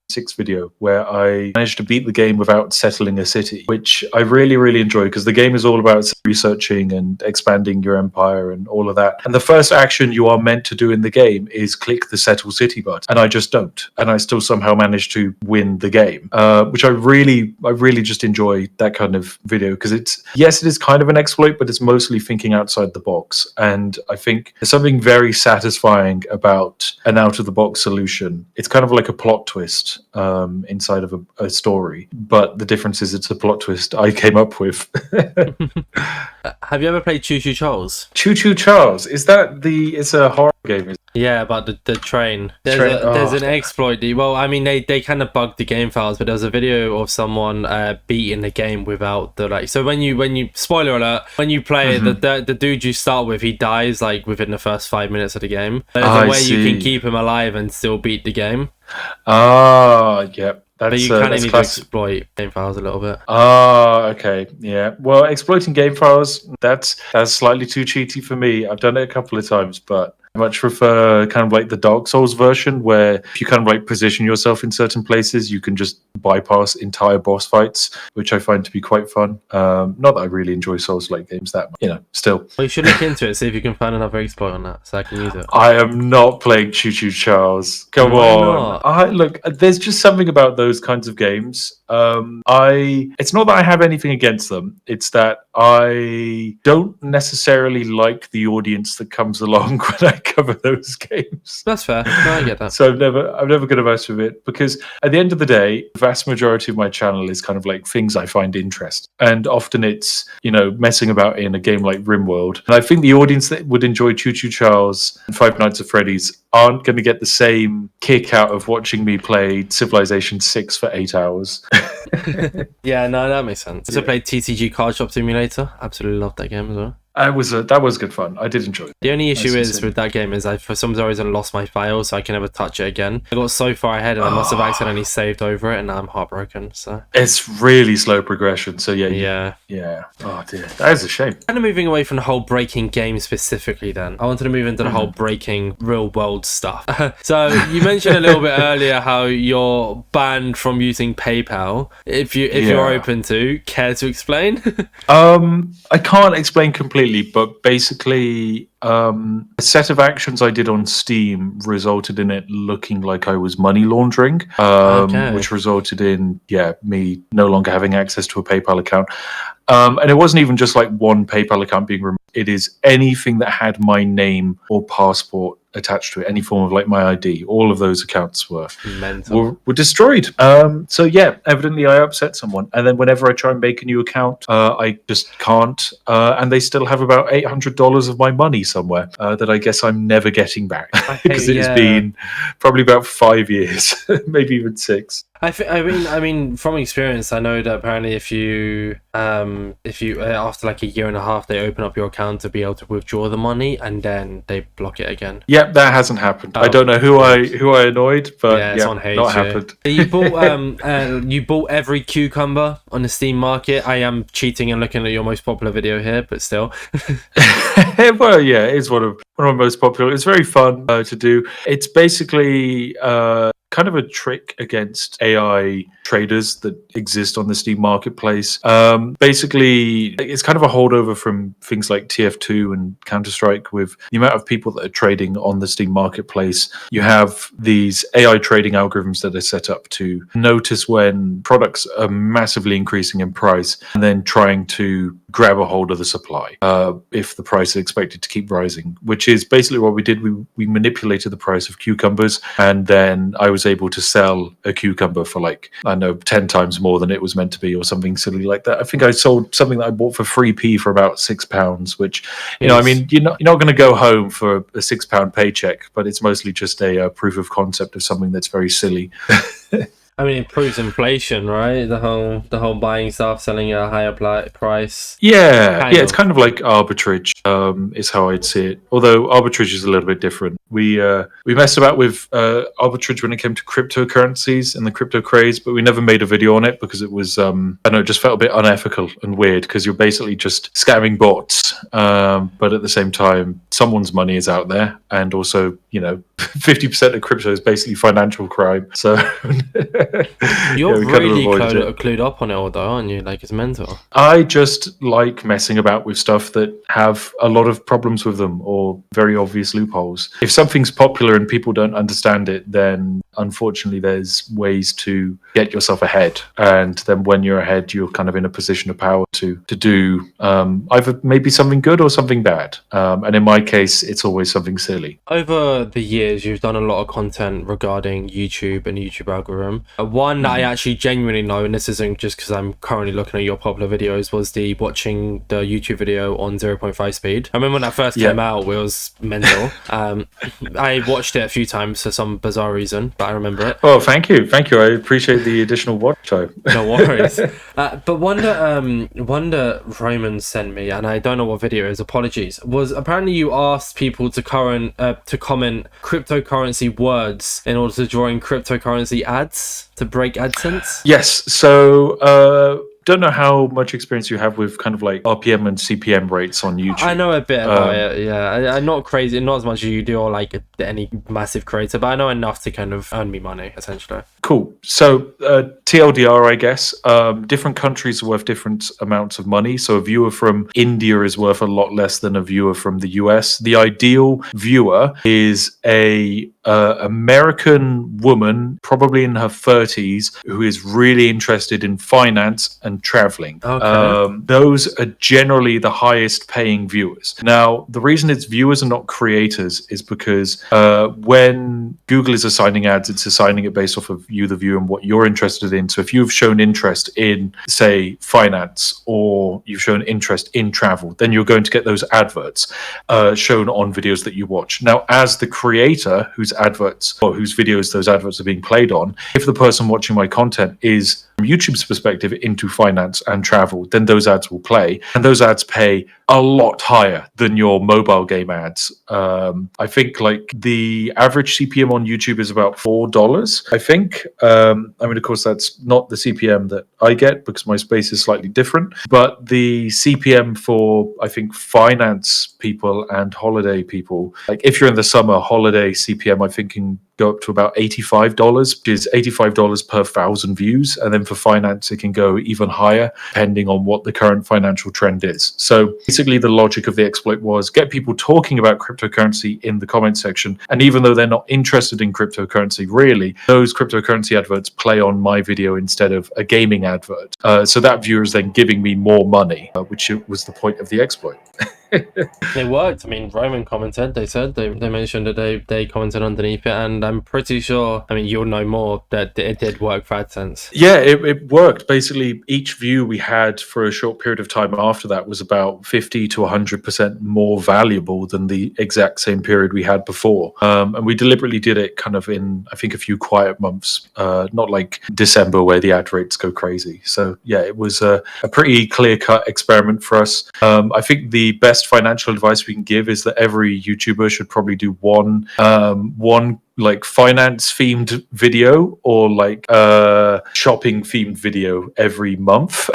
6 video where I managed to beat the game without settling a city, which I really, really enjoy, because the game is all about researching and expanding your empire and all of that. And the first action you are meant to do in the game is click the settle city button, and I just don't, and I still somehow manage to win the game, which I really just enjoy that kind of video, because it is kind of an exploit, but it's mostly thinking outside the box. And I think there's something very satisfying about an out-of-the-box solution. It's kind of like a plot twist inside of a story, but the difference is it's a plot twist I came up with. Have you ever played Choo Choo Charles? Choo Choo Charles, it's a horror game, isn't it? Yeah, about the train. There's an exploit. Well, I mean, they kind of bugged the game files, but there's a video of someone beating the game without the like. So when you spoiler alert, when you play it, the dude you start with, he dies like within the first 5 minutes of the game. There's a way you can keep him alive and still beat the game. Yep. But you kind of need to exploit game files a little bit. Okay. Yeah. Well, exploiting game files, that's slightly too cheaty for me. I've done it a couple of times, but I much prefer kind of like the Dark Souls version, where if you kind of like position yourself in certain places, you can just bypass entire boss fights, which I find to be quite fun. Not that I really enjoy Souls-like games that much, still. Well, you should look into it, see if you can find another exploit on that, so I can use it. I am not playing Choo Choo Charles. Come on. Look, there's just something about those kinds of games. It's not that I have anything against them. It's that I don't necessarily like the audience that comes along when I cover those games. That's fair. No, I get that. So I'm never going to mess with it, because at the end of the day, the vast majority of my channel is kind of like things I find interesting, and often it's messing about in a game like RimWorld. And I think the audience that would enjoy Choo Choo Charles and Five Nights at Freddy's aren't going to get the same kick out of watching me play Civilization 6 for 8 hours. Yeah, no, that makes sense. I played TCG Card Shop Simulator. Absolutely loved that game as well. That was good fun. I did enjoy it. The only issue with that game is I, for some reason, lost my file, so I can never touch it again. I got so far ahead, and I must have accidentally saved over it, and now I'm heartbroken. So it's really slow progression. So yeah. Oh dear, that is a shame. Kind of moving away from the whole breaking game specifically, then I wanted to move into the whole breaking real world stuff. So you mentioned a little bit earlier how you're banned from using PayPal. If you're open to, care to explain? I can't explain completely, but basically a set of actions I did on Steam resulted in it looking like I was money laundering, which resulted in me no longer having access to a PayPal account. And it wasn't even just like one PayPal account being removed. It is anything that had my name or passport attached to it, any form of like my ID. All of those accounts were destroyed. So evidently I upset someone, and then whenever I try and make a new account, I just can't. And they still have about $800 of my money somewhere that I guess I'm never getting back, because it's been probably about 5 years, maybe even 6. I mean, from experience, I know that apparently if you after like a year and a half, they open up your account to be able to withdraw the money, and then they block it again. Yeah, that hasn't happened. I don't know who I annoyed, but it's on hate, not happened. You bought every cucumber on the Steam market. I am cheating and looking at your most popular video here, but still. Well, yeah, it's one of my most popular. It's very fun to do. It's basically kind of a trick against AI traders that exist on the Steam marketplace. Basically, it's kind of a holdover from things like TF2 and Counter-Strike with the amount of people that are trading on the Steam marketplace. You have these AI trading algorithms that are set up to notice when products are massively increasing in price and then trying to grab a hold of the supply if the price is expected to keep rising, which is basically what we did. We manipulated the price of cucumbers, and then I was able to sell a cucumber for like, I don't know, 10 times more than it was meant to be or something silly like that. I think I sold something that I bought for 3p for about £6, which, you know, I mean, you're not going to go home for a £6 paycheck, but it's mostly just a proof of concept of something that's very silly. I mean, it proves inflation, right? The whole buying stuff, selling at a higher price. Yeah, it's kind of like arbitrage, is how I'd see it. Although arbitrage is a little bit different. We messed about with arbitrage when it came to cryptocurrencies and the crypto craze, but we never made a video on it because it was, I don't know, it just felt a bit unethical and weird because you're basically just scamming bots. But at the same time, someone's money is out there, and also, you know, 50% of crypto is basically financial crime. So you're really clued up on it all, though, aren't you? Like, it's mental. I just like messing about with stuff that have a lot of problems with them or very obvious loopholes. If something's popular and people don't understand it, then unfortunately there's ways to get yourself ahead. And then when you're ahead, you're kind of in a position of power to do either maybe something good or something bad. And in my case, it's always something silly. Over the years, you've done a lot of content regarding YouTube and YouTube algorithm. One that I actually genuinely know, and this isn't just because I'm currently looking at your popular videos, was watching the YouTube video on 0.5 speed. I remember when that first came out, it was mental. I watched it a few times for some bizarre reason, but I remember it. Oh, thank you. I appreciate the additional watch time. No worries. But one that Roman sent me, and I don't know what video it is, apologies, was apparently you asked people to comment cryptocurrency words in order to draw in cryptocurrency ads to break AdSense. Yes. So don't know how much experience you have with kind of like RPM and CPM rates on YouTube. I know a bit about it, yeah. I'm not crazy, not as much as you do, or like any massive creator, but I know enough to kind of earn me money, essentially. Cool. So TLDR, I guess, different countries are worth different amounts of money. So a viewer from India is worth a lot less than a viewer from the US. The ideal viewer is a American woman, probably in her 30s, who is really interested in finance and traveling. Okay. Those are generally the highest paying viewers. Now, the reason it's viewers and not creators is because when Google is assigning ads, it's assigning it based off of you, the viewer, and what you're interested in. So if you've shown interest in, say, finance, or you've shown interest in travel, then you're going to get those adverts shown on videos that you watch. Now, as the creator whose adverts or whose videos those adverts are being played on, if the person watching my content is, from YouTube's perspective, into finance and travel, then those ads will play, and those ads pay a lot higher than your mobile game ads. I think like the average CPM on YouTube is about $4, I think. I mean, of course, that's not the CPM that I get because my space is slightly different, but the CPM for, I think, finance people and holiday people, like if you're in the summer, holiday CPM, I think, can go up to about $85, which is $85 per 1,000 views. And then for finance, it can go even higher, depending on what the current financial trend is. So basically, the logic of the exploit was get people talking about cryptocurrency in the comment section. And even though they're not interested in cryptocurrency, really, those cryptocurrency adverts play on my video instead of a gaming advert. So that viewer is then giving me more money, which was the point of the exploit. It worked. I mean, Roman commented, they said, they mentioned that they commented underneath it, and I'm pretty sure, I mean, you'll know more, that it did work for AdSense. Yeah, it worked. Basically, each view we had for a short period of time after that was about 50 to 100% more valuable than the exact same period we had before. And we deliberately did it kind of in, I think, a few quiet months, not like December where the ad rates go crazy. So yeah, it was a pretty clear-cut experiment for us. I think the best financial advice we can give is that every YouTuber should probably do one like finance themed video or like shopping themed video every month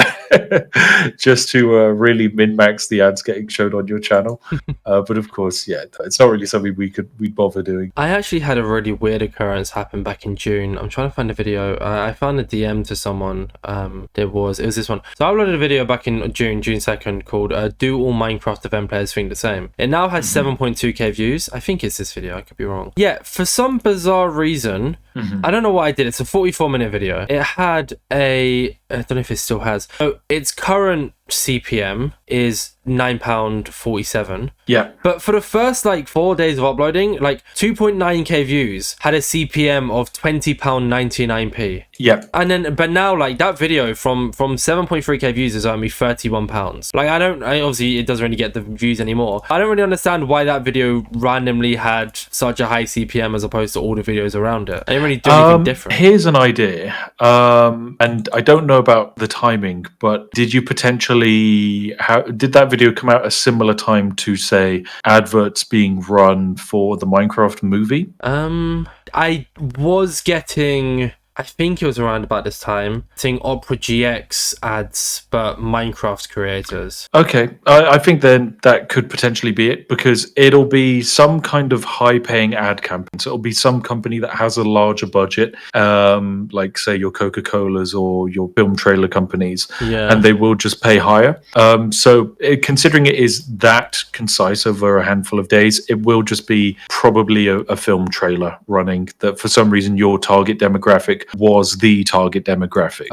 just to really min-max the ads getting shown on your channel. But of course, yeah, it's not really something we'd bother doing. I actually had a really weird occurrence happen back in June. I'm trying to find a video. I found a DM to someone. It was this one. So I uploaded a video back in June 2nd, called "Do all Minecraft event players think the same?" It now has 7.2k views. I think it's this video. I could be wrong. Yeah, for some bizarre reason, I don't know what I did. It's a 44-minute video. It had I don't know if it still has. So its current CPM is £9.47. Yeah. But for the first like 4 days of uploading, like 2.9k views had a CPM of £20.99p. Yeah. And then, but now like that video from 7.3k views is only £31. Like obviously it doesn't really get the views anymore. I don't really understand why that video randomly had such a high CPM as opposed to all the videos around it. I didn't really do anything different. Here's an idea. And I don't know about the timing, but did you potentially did that video come out a similar time to, say, adverts being run for the Minecraft movie? I was getting, I think it was around about this time, seeing Opera GX ads, but Minecraft creators. Okay, I think then that could potentially be it, because it'll be some kind of high-paying ad campaign. So it'll be some company that has a larger budget, like say your Coca-Colas or your film trailer companies, and they will just pay higher. Considering it is that concise over a handful of days, it will just be probably a film trailer running that for some reason your target demographic was the target demographic.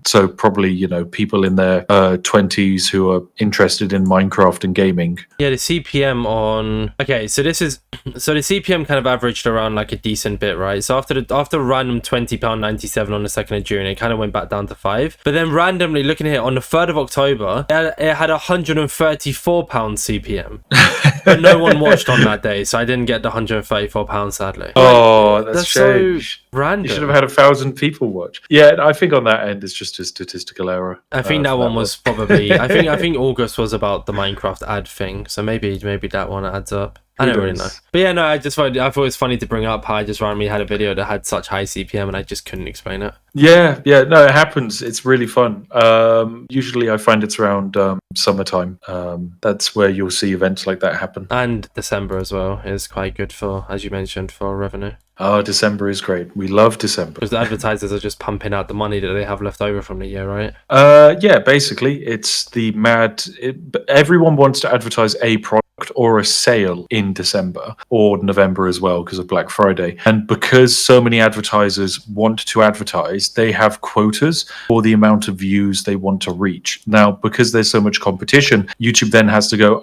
So probably, people in their 20s who are interested in Minecraft and gaming. Yeah, the CPM on... Okay, so the CPM kind of averaged around like a decent bit, right? So after random £20.97 on the 2nd of June, it kind of went back down to 5. But then randomly, looking at it, on the 3rd of October, it had £134 CPM. But no one watched on that day, so I didn't get the £134, sadly. Oh, that's shame. So random. You should have had 1,000 people watch. Yeah, I think on that end it's just a statistical error. I think that one was probably... I think August was about the Minecraft ad thing, so maybe that one adds up. I don't really know. But yeah, no, I thought it was funny to bring up how I just randomly had a video that had such high CPM and I just couldn't explain it. Yeah, no, it happens. It's really fun. Usually I find it's around summertime. That's where you'll see events like that happen. And December as well is quite good for, as you mentioned, for revenue. Oh, December is great. We love December. Because the advertisers are just pumping out the money that they have left over from the year, right? Yeah, basically, it's the everyone wants to advertise a product or a sale in December or November as well because of Black Friday. And because so many advertisers want to advertise, they have quotas for the amount of views they want to reach. Now, because there's so much competition, YouTube then has to go,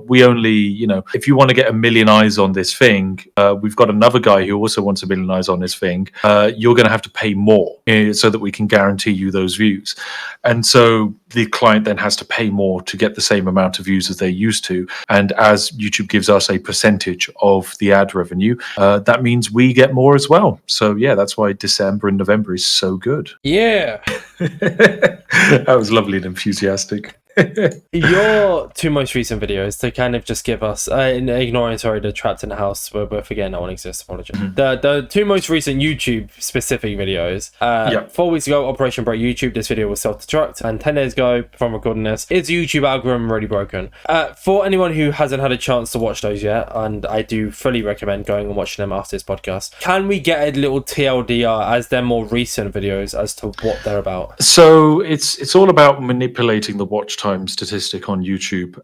we only, if you want to get 1 million eyes on this thing, we've got another guy who also wants 1 million eyes on this thing. You're going to have to pay more so that we can guarantee you those views. And so the client then has to pay more to get the same amount of views as they're used to. And as YouTube gives us a percentage of the ad revenue, that means we get more as well. So yeah, that's why December and November is so good. Yeah. That was lovely and enthusiastic. Your two most recent videos, to kind of just give us, ignoring the trapped in the house, we're forgetting no one exists, apologies. The two most recent YouTube specific videos, 4 weeks ago, Operation Break YouTube, this video was self-destruct, and 10 days ago, from recording this, is the YouTube algorithm already broken? For anyone who hasn't had a chance to watch those yet, and I do fully recommend going and watching them after this podcast, can we get a little TLDR as they're more recent videos as to what they're about? So it's all about manipulating the watch time statistic on YouTube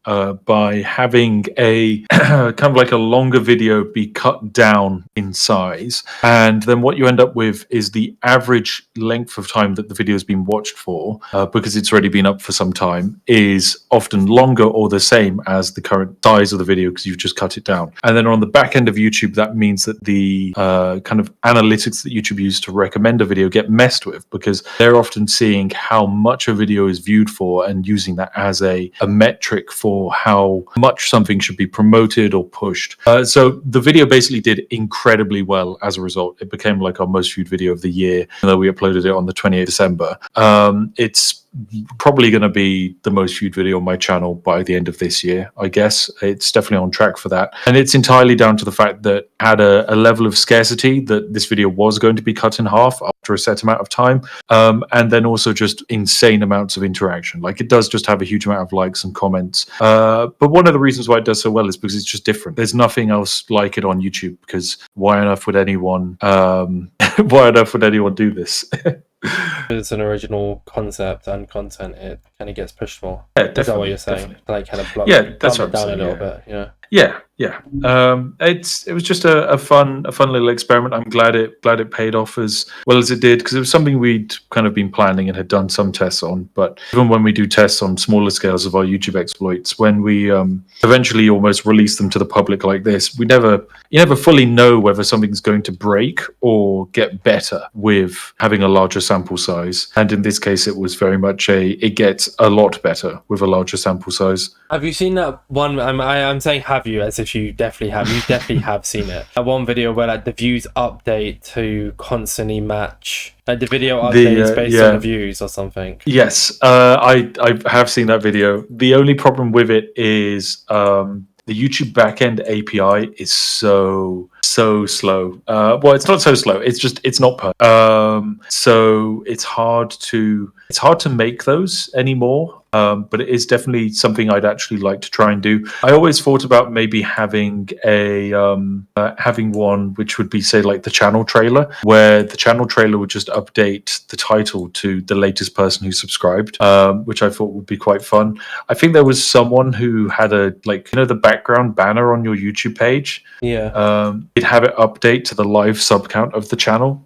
by having a kind of like a longer video be cut down in size, and then what you end up with is the average length of time that the video has been watched for, because it's already been up for some time, is often longer or the same as the current size of the video because you've just cut it down. And then on the back end of YouTube, that means that the kind of analytics that YouTube use to recommend a video get messed with, because they're often seeing how much a video is viewed for and using that as a metric for how much something should be promoted or pushed. So the video basically did incredibly well as a result. It became like our most viewed video of the year, even though we uploaded it on the 28th of December. It's probably going to be the most viewed video on my channel by the end of this year, I guess. It's definitely on track for that. And it's entirely down to the fact that I had a level of scarcity that this video was going to be cut in half after a set amount of time. And then also just insane amounts of interaction. Like, it does just have a huge amount of likes and comments. But one of the reasons why it does so well is because it's just different. There's nothing else like it on YouTube, because why on earth would anyone do this? It's an original concept and content, it kind of gets pushed more. Yeah, Is that what you're saying? definitely. Like, kind of block, Yeah, that's dumb what it I'm down saying, a little yeah. bit. Yeah. Yeah. It was just a fun little experiment. I'm glad it paid off as well as it did, because it was something we'd kind of been planning and had done some tests on. But even when we do tests on smaller scales of our YouTube exploits, when we eventually almost release them to the public like this, you never fully know whether something's going to break or get better with having a larger sample size. And in this case, it was very much it gets a lot better with a larger sample size. Have you seen that one? I'm saying have you, as if you definitely have. You definitely have seen it. That one video where like the views update to constantly match. Like the video updates based on the views or something. Yes, I have seen that video. The only problem with it is the YouTube backend API is so slow. Well, it's not so slow. It's not perfect. So it's hard to make those anymore. But it is definitely something I'd actually like to try and do. I always thought about maybe having having one which would be, say, like the channel trailer, where the channel trailer would just update the title to the latest person who subscribed, which I thought would be quite fun. I think there was someone who had the background banner on your YouTube page. Yeah. It'd have it update to the live sub count of the channel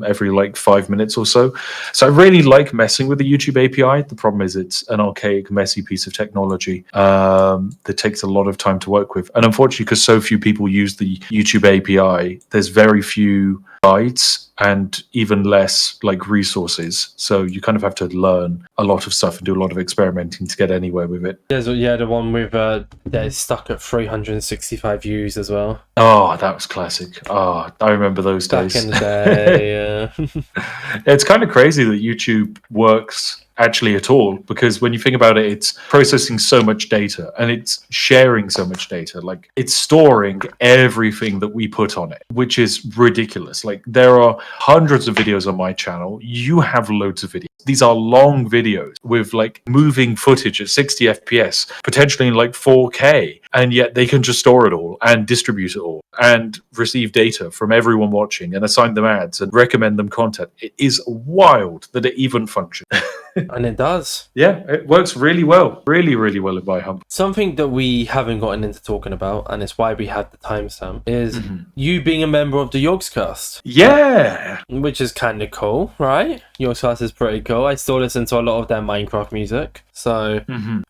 every like 5 minutes or so. So I really like messing with the YouTube API. The problem is it's an archaic, messy piece of technology that takes a lot of time to work with. And unfortunately, because so few people use the YouTube API, there's very few guides and even less like resources. So you kind of have to learn a lot of stuff and do a lot of experimenting to get anywhere with it. There's the one with that is stuck at 365 views as well. Oh, that was classic. Oh, I remember those days. Back in the day, yeah. It's kind of crazy that YouTube works actually at all, because when you think about it, it's processing so much data and it's sharing so much data. Like, it's storing everything that we put on it, which is ridiculous. Like, there are hundreds of videos on my channel. You have loads of videos. These are long videos with like moving footage at 60 FPS, potentially in like 4K, and yet they can just store it all and distribute it all and receive data from everyone watching and assign them ads and recommend them content. It is wild that it even functions. And it does. Yeah, it works really well. Really, really well in my humble. Something that we haven't gotten into talking about, and it's why we had the timestamp, is you being a member of the Yogcast. Yeah. Which is kind of cool, right? Yogcast is pretty cool. I still listen to a lot of their Minecraft music. So,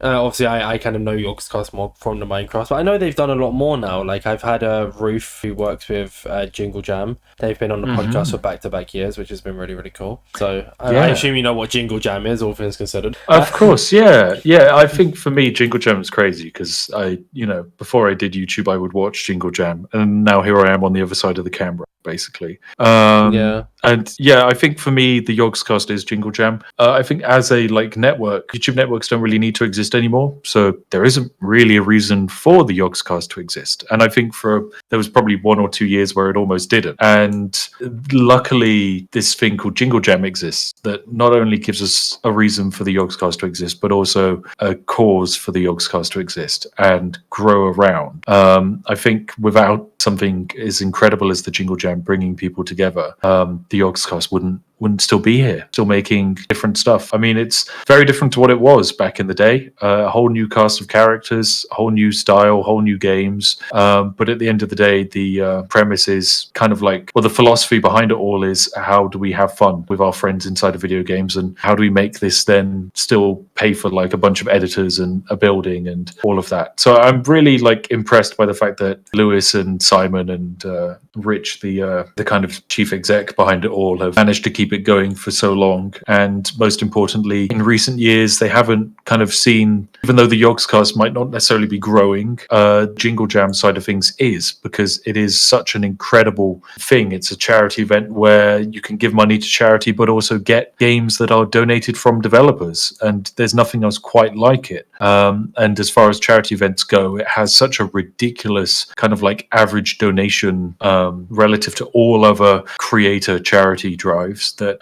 obviously, I kind of know Yogcast more from the Minecraft, but I know they've done a lot more now. Like, I've had Ruth, who works with Jingle Jam. They've been on the podcast for back-to-back years, which has been really, really cool. So, I assume you know what Jingle Jam is, all things considered. Of course, yeah. I think for me, Jingle Jam is crazy because before I did YouTube, I would watch Jingle Jam, and now here I am on the other side of the camera, basically. And yeah, I think for me, the Yogcast is Jingle Jam. I think as a network, YouTube networks don't really need to exist anymore, so there isn't really a reason for the Yogcast to exist. And I think there was probably 1 or 2 years where it almost didn't. And luckily, this thing called Jingle Jam exists that not only gives us a reason for the Yogcast to exist, but also a cause for the Yogcast to exist and grow around. I think without something as incredible as the Jingle Jam bringing people together, the Yogcast wouldn't still be here, still making different stuff. I mean, it's very different to what it was back in the day. A whole new cast of characters, a whole new style, whole new games. But at the end of the day, the premise is kind of like, well, the philosophy behind it all is, how do we have fun with our friends inside of video games, and how do we make this then still pay for like a bunch of editors and a building and all of that. So I'm really like impressed by the fact that Lewis and Simon and Rich, the kind of chief exec behind it all, have managed to keep it going for so long. And most importantly, in recent years, they haven't kind of seen, even though the Yogcast might not necessarily be growing, Jingle Jam side of things is, because it is such an incredible thing. It's a charity event where you can give money to charity, but also get games that are donated from developers. And there's nothing else quite like it. And as far as charity events go, it has such a ridiculous kind of like average donation relative to all other creator charity drives that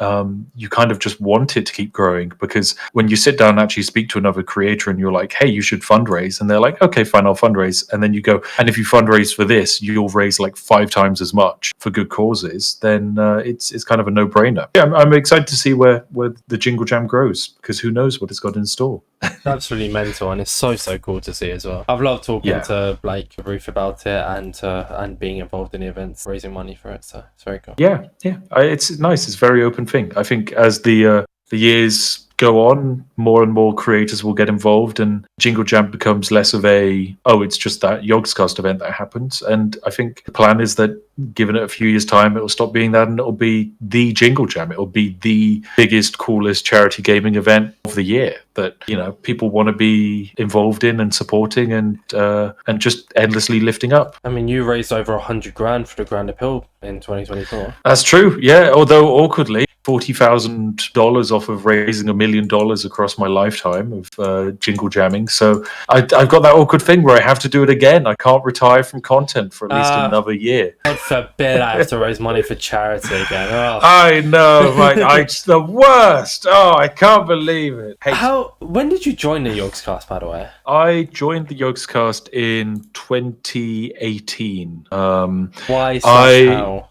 you kind of just want it to keep growing, because when you sit down and actually speak to another creator and you're like, hey, you should fundraise, and they're like, okay, fine, I'll fundraise, and then you go, and if you fundraise for this, you'll raise like 5 times as much for good causes, then it's kind of a no-brainer. Yeah, I'm excited to see where the Jingle Jam grows, because who knows what it's got in store. Absolutely mental, and it's so cool to see as well. I've loved talking to like Ruth about it and being involved in the events, raising money for it. So it's very cool. Yeah, it's nice. It's a very open thing. I think as the years go on, more and more creators will get involved, and Jingle Jam becomes less of it's just that Yogcast event that happens. And I think the plan is that, given it a few years' time, it will stop being that, and it'll be the Jingle Jam. It'll be the biggest, coolest charity gaming event of the year that people want to be involved in and supporting, and just endlessly lifting up. I mean, you raised over $100,000 for the Grand Appeal in 2024. That's true. Yeah, although awkwardly, $40,000 off of raising $1 million across my lifetime of jingle jamming. So I've got that awkward thing where I have to do it again. I can't retire from content for at least another year. God forbid I have to raise money for charity again. Oh. I know, right? It's the worst. Oh, I can't believe it. When did you join the Yogcast, by the way? I joined the Yogcast in 2018. Why? How?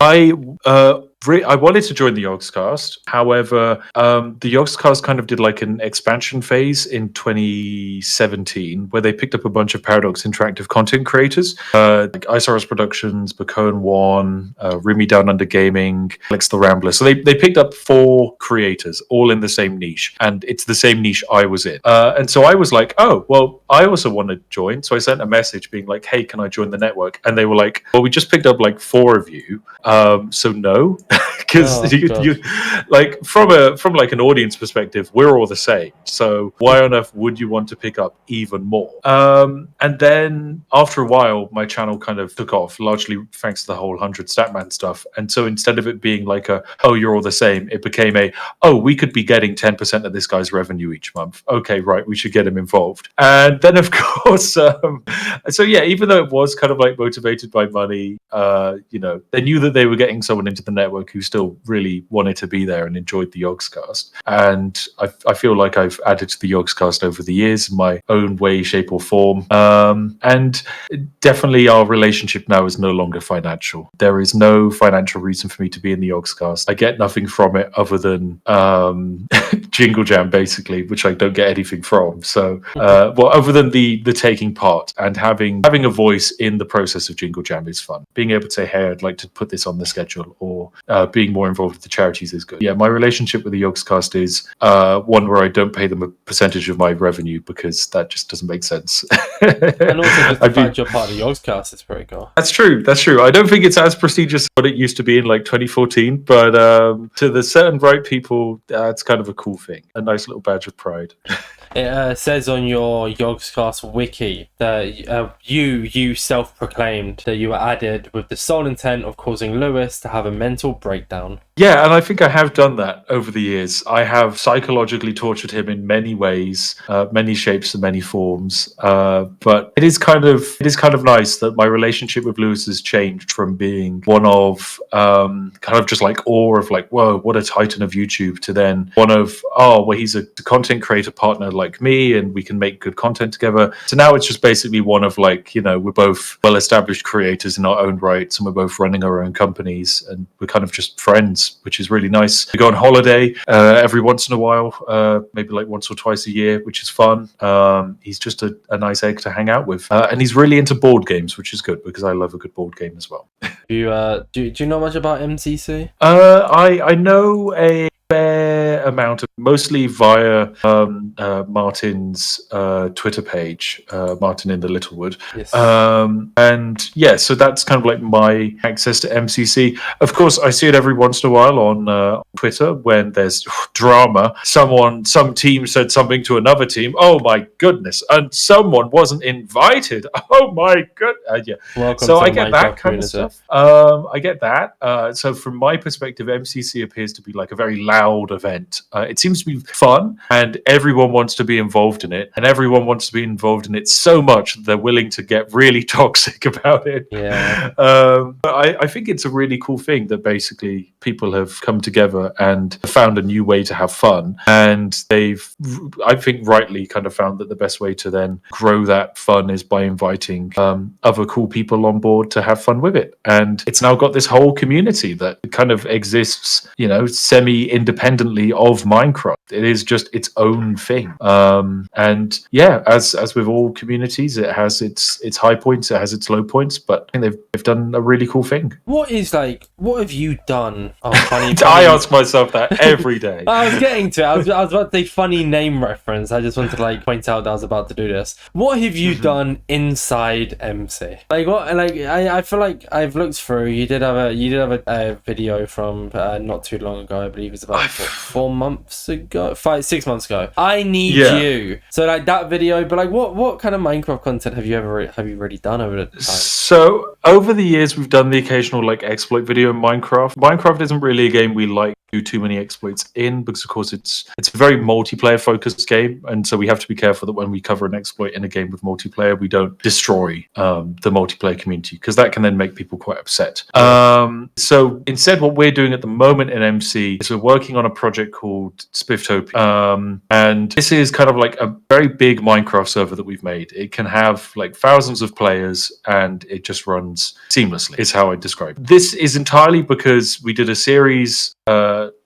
I wanted to join the Yogcast. However, the Yogcast kind of did like an expansion phase in 2017 where they picked up a bunch of Paradox Interactive content creators, like Isoros Productions, Bacone One, Rimi Down Under Gaming, Alex the Rambler. So they picked up 4 creators, all in the same niche, and it's the same niche I was in. And so I was like, oh, well, I also want to join. So I sent a message being like, hey, can I join the network? And they were like, well, we just picked up like 4 of you, so no. Because you like from like an audience perspective, we're all the same. So why on earth would you want to pick up even more? And then after a while, my channel kind of took off, largely thanks to the whole 100 Statman stuff. And so instead of it being like you're all the same, it became we could be getting 10% of this guy's revenue each month. Okay, right, we should get him involved. And then of course, so yeah, even though it was kind of like motivated by money, they knew that they were getting someone into the network who still really wanted to be there and enjoyed the Yogcast. And I feel like I've added to the Yogcast over the years in my own way, shape, or form. And definitely our relationship now is no longer financial. There is no financial reason for me to be in the Yogcast. I get nothing from it other than Jingle Jam, basically, which I don't get anything from. So, other than the taking part and having a voice in the process of Jingle Jam is fun. Being able to say, hey, I'd like to put this on the schedule, or being more involved with the charities is good. Yeah, my relationship with the Yogcast is one where I don't pay them a percentage of my revenue, because that just doesn't make sense. And also just the fact you're part of the Yogcast is pretty cool. That's true. I don't think it's as prestigious as what it used to be in like 2014, but to the certain right people, it's kind of a cool thing. A nice little badge of pride. It says on your Yogcast wiki that you self-proclaimed that you were added with the sole intent of causing Lewis to have a mental breakdown. Yeah, and I think I have done that over the years. I have psychologically tortured him in many ways, many shapes and many forms. But it is kind of nice that my relationship with Lewis has changed from being one of kind of just like awe of like, whoa, what a titan of YouTube, to then one of, he's a content creator partner like me and we can make good content together. So now it's just basically one of like, we're both well-established creators in our own rights and we're both running our own companies and we're kind of just friends, which is really nice. We go on holiday every once in a while, maybe like once or twice a year, which is fun. He's just a nice egg to hang out with. And he's really into board games, which is good because I love a good board game as well. Do you know much about MCC? I know a fair amount of, mostly via Martin's Twitter page, Martin in the Littlewood. Yes. And yeah, so that's kind of like my access to MCC. Of course, I see it every once in a while on Twitter when there's drama. Some team said something to another team. Oh my goodness! And someone wasn't invited. Oh my god! Yeah. Welcome So to I the get Minecraft that kind community. of stuff. I get that. So from my perspective, MCC appears to be like a very loud event. It seems to be fun, and everyone wants to be involved in it, and everyone wants to be involved in it so much that they're willing to get really toxic about it. Yeah. But I think it's a really cool thing that basically people have come together and found a new way to have fun, and they've, I think, rightly kind of found that the best way to then grow that fun is by inviting other cool people on board to have fun with it. And it's now got this whole community that kind of exists, you know, semi-independently of Minecraft. It is just its own thing. And yeah, as with all communities, it has its high points, it has its low points, but I think they've done a really cool thing. What have you done? Oh, funny. I ask myself that every day. I was getting to it. I was about to say funny name reference. I just wanted to like point out that I was about to do this. What have you done inside MC? Like what? Like I feel like I've looked through. You did have a video from not too long ago. I believe it's about 4 months ago, 6 months ago. I need you. So like that video. But like what kind of Minecraft content have you already done over the time? So over the years, we've done the occasional like exploit video in Minecraft. Minecraft isn't really a game we like do too many exploits in, because of course it's a very multiplayer focused game, and so we have to be careful that when we cover an exploit in a game with multiplayer, we don't destroy the multiplayer community, because that can then make people quite upset. So instead, what we're doing at the moment in MC is we're working on a project called Spifftopian, and this is kind of like a very big Minecraft server that we've made. It can have like thousands of players, and it just runs seamlessly, is how I describe it. This is entirely because we did a series.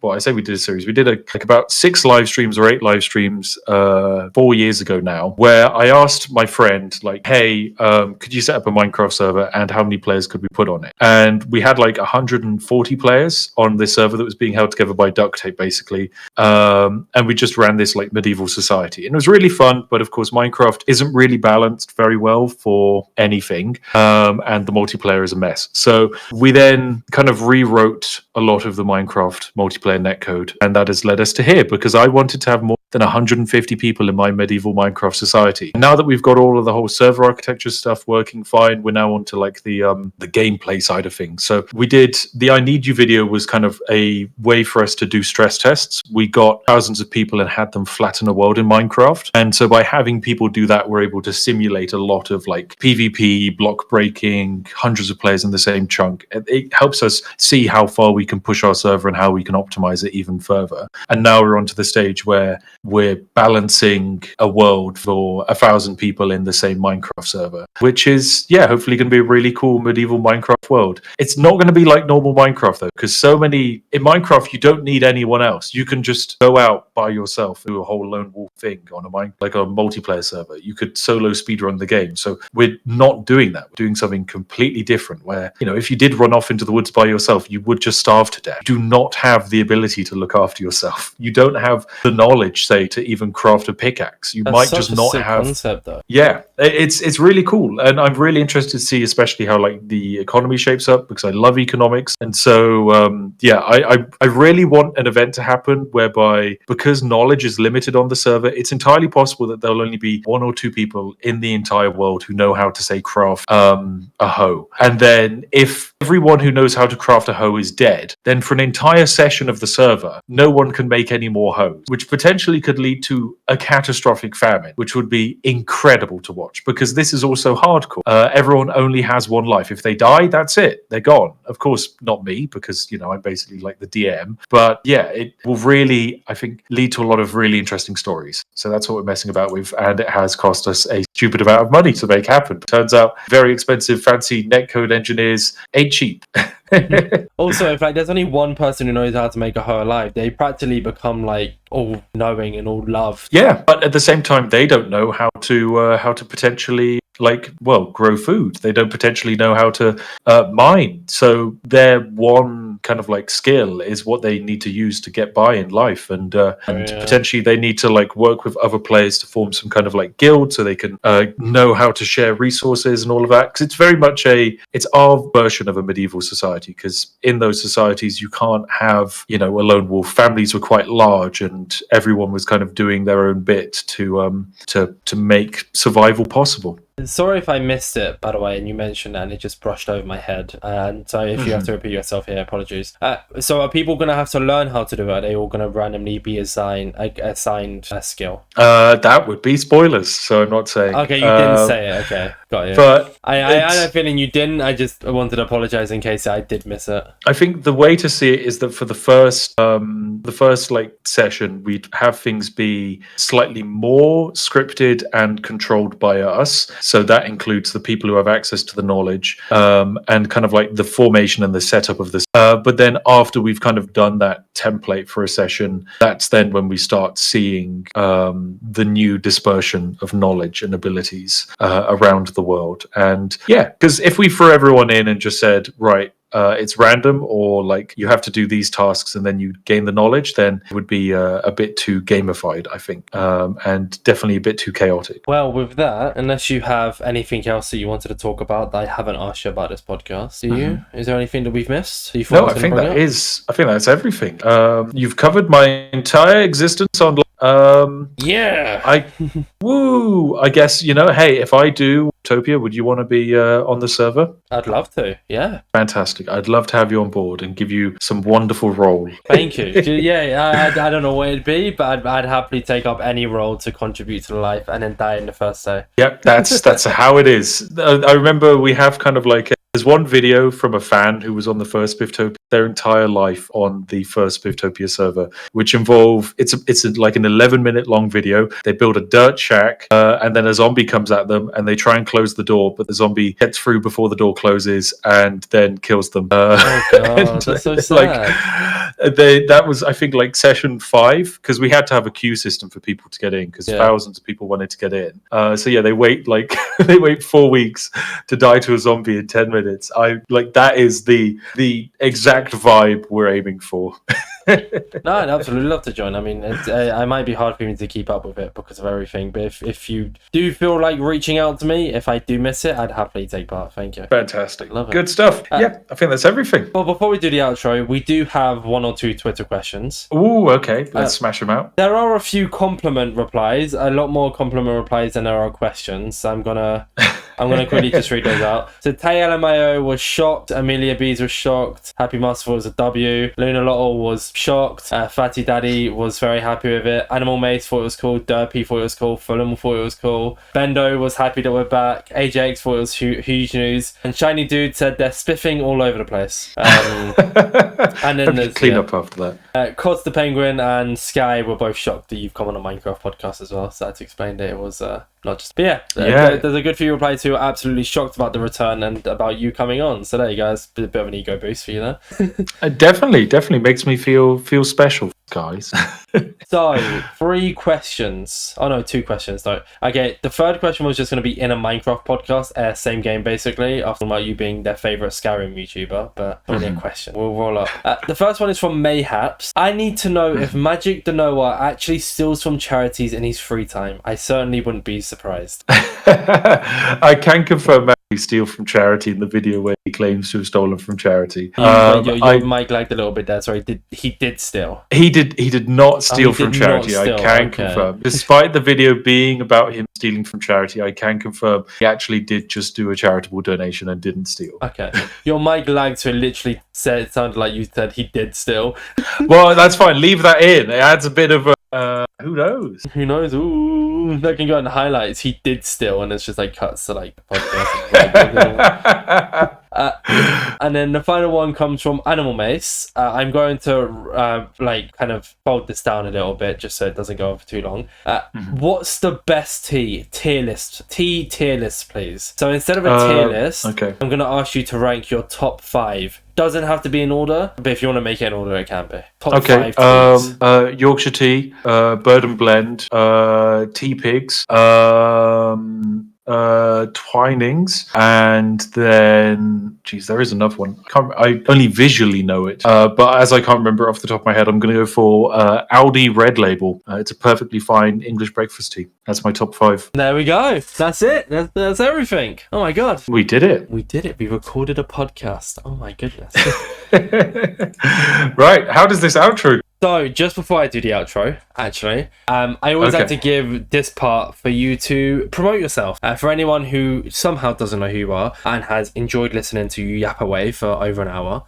Well, I say we did a series. We did like about 6 live streams or 8 live streams 4 years ago now, where I asked my friend, like, hey, could you set up a Minecraft server, and how many players could we put on it? And we had like 140 players on this server that was being held together by duct tape, basically. And we just ran this like medieval society. And it was really fun, but of course, Minecraft isn't really balanced very well for anything. And the multiplayer is a mess. So we then kind of rewrote a lot of the Minecraft multiplayer netcode, and that has led us to here, because I wanted to have more than 150 people in my medieval Minecraft society. Now that we've got all of the whole server architecture stuff working fine, we're now on to like the gameplay side of things. So we did the I Need You video was kind of a way for us to do stress tests. We got thousands of people and had them flatten a world in Minecraft, and so by having people do that, we're able to simulate a lot of like PvP, block breaking, hundreds of players in the same chunk. It helps us see how far we can push our server and how we can optimize it even further. And now we're onto the stage where we're balancing a world for 1,000 people in the same Minecraft server, which is, yeah, hopefully going to be a really cool medieval Minecraft world. It's not going to be like normal Minecraft, though, because in Minecraft, you don't need anyone else. You can just go out by yourself, do a whole lone wolf thing on a multiplayer server. You could solo speedrun the game. So we're not doing that. We're doing something completely different, where, you know, if you did run off into the woods by yourself, you would just starve to death. You do not have the ability to look after yourself. You don't have the knowledge, say, to even craft a pickaxe. You might just not have. Concept, though. Yeah, it's really cool, and I'm really interested to see, especially how like the economy shapes up, because I love economics, and so yeah, I really want an event to happen whereby, because knowledge is limited on the server, it's entirely possible that there'll only be 1 or 2 people in the entire world who know how to, say, craft a hoe, and then if everyone who knows how to craft a hoe is dead, then for an entire session of the server, no one can make any more hoes, which potentially could lead to a catastrophic famine, which would be incredible to watch, because this is also hardcore. Everyone only has one life. If they die, that's it. They're gone. Of course, not me, because, you know, I'm basically like the DM. But yeah, it will really, I think, lead to a lot of really interesting stories. So that's what we're messing about with, and it has cost us a stupid amount of money to make happen. Turns out very expensive, fancy netcode engineers ain't cheap. Also, in fact, there's only one person who knows how to make a hoe alive. They practically become like all knowing and all loved. Yeah, but at the same time, they don't know how to potentially grow food. They don't potentially know how to mine. So their one kind of like skill is what they need to use to get by in life, and potentially they need to like work with other players to form some kind of like guild so they can know how to share resources and all of that, because it's very much it's our version of a medieval society, because in those societies you can't have, you know, a lone wolf. Families were quite large and everyone was kind of doing their own bit to make survival possible. Sorry if I missed it, by the way, and you mentioned that and it just brushed over my head. And so if you have to repeat yourself here, apologies. So are people going to have to learn how to do it? Are they all going to randomly be assigned a skill? That would be spoilers, so I'm not saying. Okay, you didn't say it. Okay, got you. But I had a feeling you didn't. I just wanted to apologize in case I did miss it. I think the way to see it is that for the first like session, we'd have things be slightly more scripted and controlled by us. So that includes the people who have access to the knowledge, and kind of like the formation and the setup of this. But then after we've kind of done that template for a session, that's then when we start seeing the new dispersion of knowledge and abilities around the world. And yeah, because if we threw everyone in and just said, right, it's random, or like you have to do these tasks and then you gain the knowledge, then it would be a bit too gamified, I think, and definitely a bit too chaotic. Well, with that, unless you have anything else that you wanted to talk about that I haven't asked you about this podcast, do you? Is there anything that we've missed? No, I think that's everything. You've covered my entire existence on. Yeah. I guess, you know, hey, if I do Utopia, would you want to be on the server? I'd love to. Yeah. Fantastic. I'd love to have you on board and give you some wonderful role. Thank you. Yeah, I don't know what it'd be, but I'd happily take up any role to contribute to the life and then die in the first day. Yep, that's how it is. I remember we have kind of like there's one video from a fan who was on the first Spifftopia, their entire life on the first Spifftopia server, which involve it's like an 11-minute long video. They build a dirt shack, and then a zombie comes at them, and they try and close the door, but the zombie gets through before the door closes and then kills them. Oh god, that's so sad. That was, I think, like session 5, because we had to have a queue system for people to get in, because thousands of people wanted to get in. So yeah, they wait 4 weeks to die to a zombie in 10 minutes. That is the exact vibe we're aiming for. No, I'd absolutely love to join. I mean, it might be hard for me to keep up with it because of everything, but if you do feel like reaching out to me, if I do miss it, I'd happily take part. Thank you. Fantastic. Love it. Good stuff. Yeah, I think that's everything. Well, before we do the outro, we do have 1 or 2 Twitter questions. Ooh, okay. Let's smash them out. There are a few compliment replies, a lot more compliment replies than there are questions. So I'm gonna quickly just read those out. So Tay LMAO was shocked. Amelia Bees was shocked. Happy Masterful was a W. Luna Lotto was shocked. Fatty Daddy was very happy with it. Animal Mace thought it was cool. Derpy thought it was cool. Fulham thought it was cool. Bendo was happy that we're back. AJX thought it was huge news. And Shiny Dude said they're spiffing all over the place. And then there's clean up after that. Cos the Penguin and Sky were both shocked that you've come on a Minecraft podcast as well. So that's explained it. It was not just. But there's a good few replies who are absolutely shocked about the return and about you coming on. So there you guys, a bit of an ego boost for you there. It definitely makes me feel special, guys. So 3 questions. Oh no, 2 questions though. Okay, the third question was just going to be in a Minecraft podcast, same game basically, after about you being their favorite Skyrim YouTuber, but only a question. We'll roll up. The first one is from Mayhaps. I need to know if Magic Denoa actually steals from charities in his free time. I certainly wouldn't be surprised. I can confirm he steal from charity in the video where he claims to have stolen from charity. Your mic lagged a little bit there. Sorry, he did steal. He did not steal from charity. I can confirm. Despite the video being about him stealing from charity, I can confirm he actually did just do a charitable donation and didn't steal. Okay. Your mic lagged, so it literally it sounded like you said he did steal. Well, that's fine. Leave that in. It adds a bit of a who knows? Who knows? Ooh, that can go in the highlights. He did steal, and it's just like cuts to like the podcast. And then the final one comes from Animal Mace. I'm going to kind of fold this down a little bit just so it doesn't go on for too long. What's the best tier list, please? So instead of a tier list, I'm going to ask you to rank your top 5. Doesn't have to be in order, but if you want to make it in order, it can be. Top 5 teas. Yorkshire tea, Bird and Blend, Tea Pigs, Twinings, and then, geez, there is another one. I only visually know it, but as I can't remember off the top of my head, I'm going to go for Aldi Red Label. It's a perfectly fine English breakfast tea. That's my top 5. There we go. That's it. That's everything. Oh my god. We did it. We did it. We recorded a podcast. Oh my goodness. Right. How does this outro? So, just before I do the outro, actually, I always like to give this part for you to promote yourself. For anyone who somehow doesn't know who you are and has enjoyed listening to you yap away for over an hour,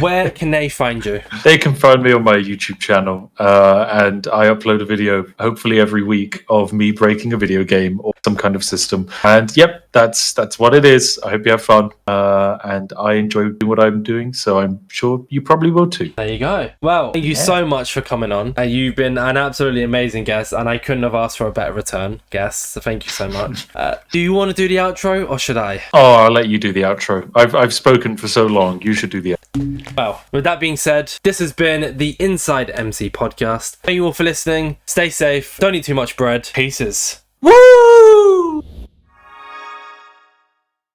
where can they find you? They can find me on my YouTube channel, and I upload a video, hopefully every week, of me breaking a video game or some kind of system. And yep, that's what it is. I hope you have fun, and I enjoy doing what I'm doing, so I'm sure you probably will too. There you go. Well, thank you so much for coming on. You've been an absolutely amazing guest, and I couldn't have asked for a better return guest, so thank you so much. Do you want to do the outro, or should I? Oh, I'll let you do the outro. I've spoken for so long. You should do the outro. Well, with that being said, this has been the InsideMC podcast. Thank you all for listening. Stay safe. Don't eat too much bread. Pieces.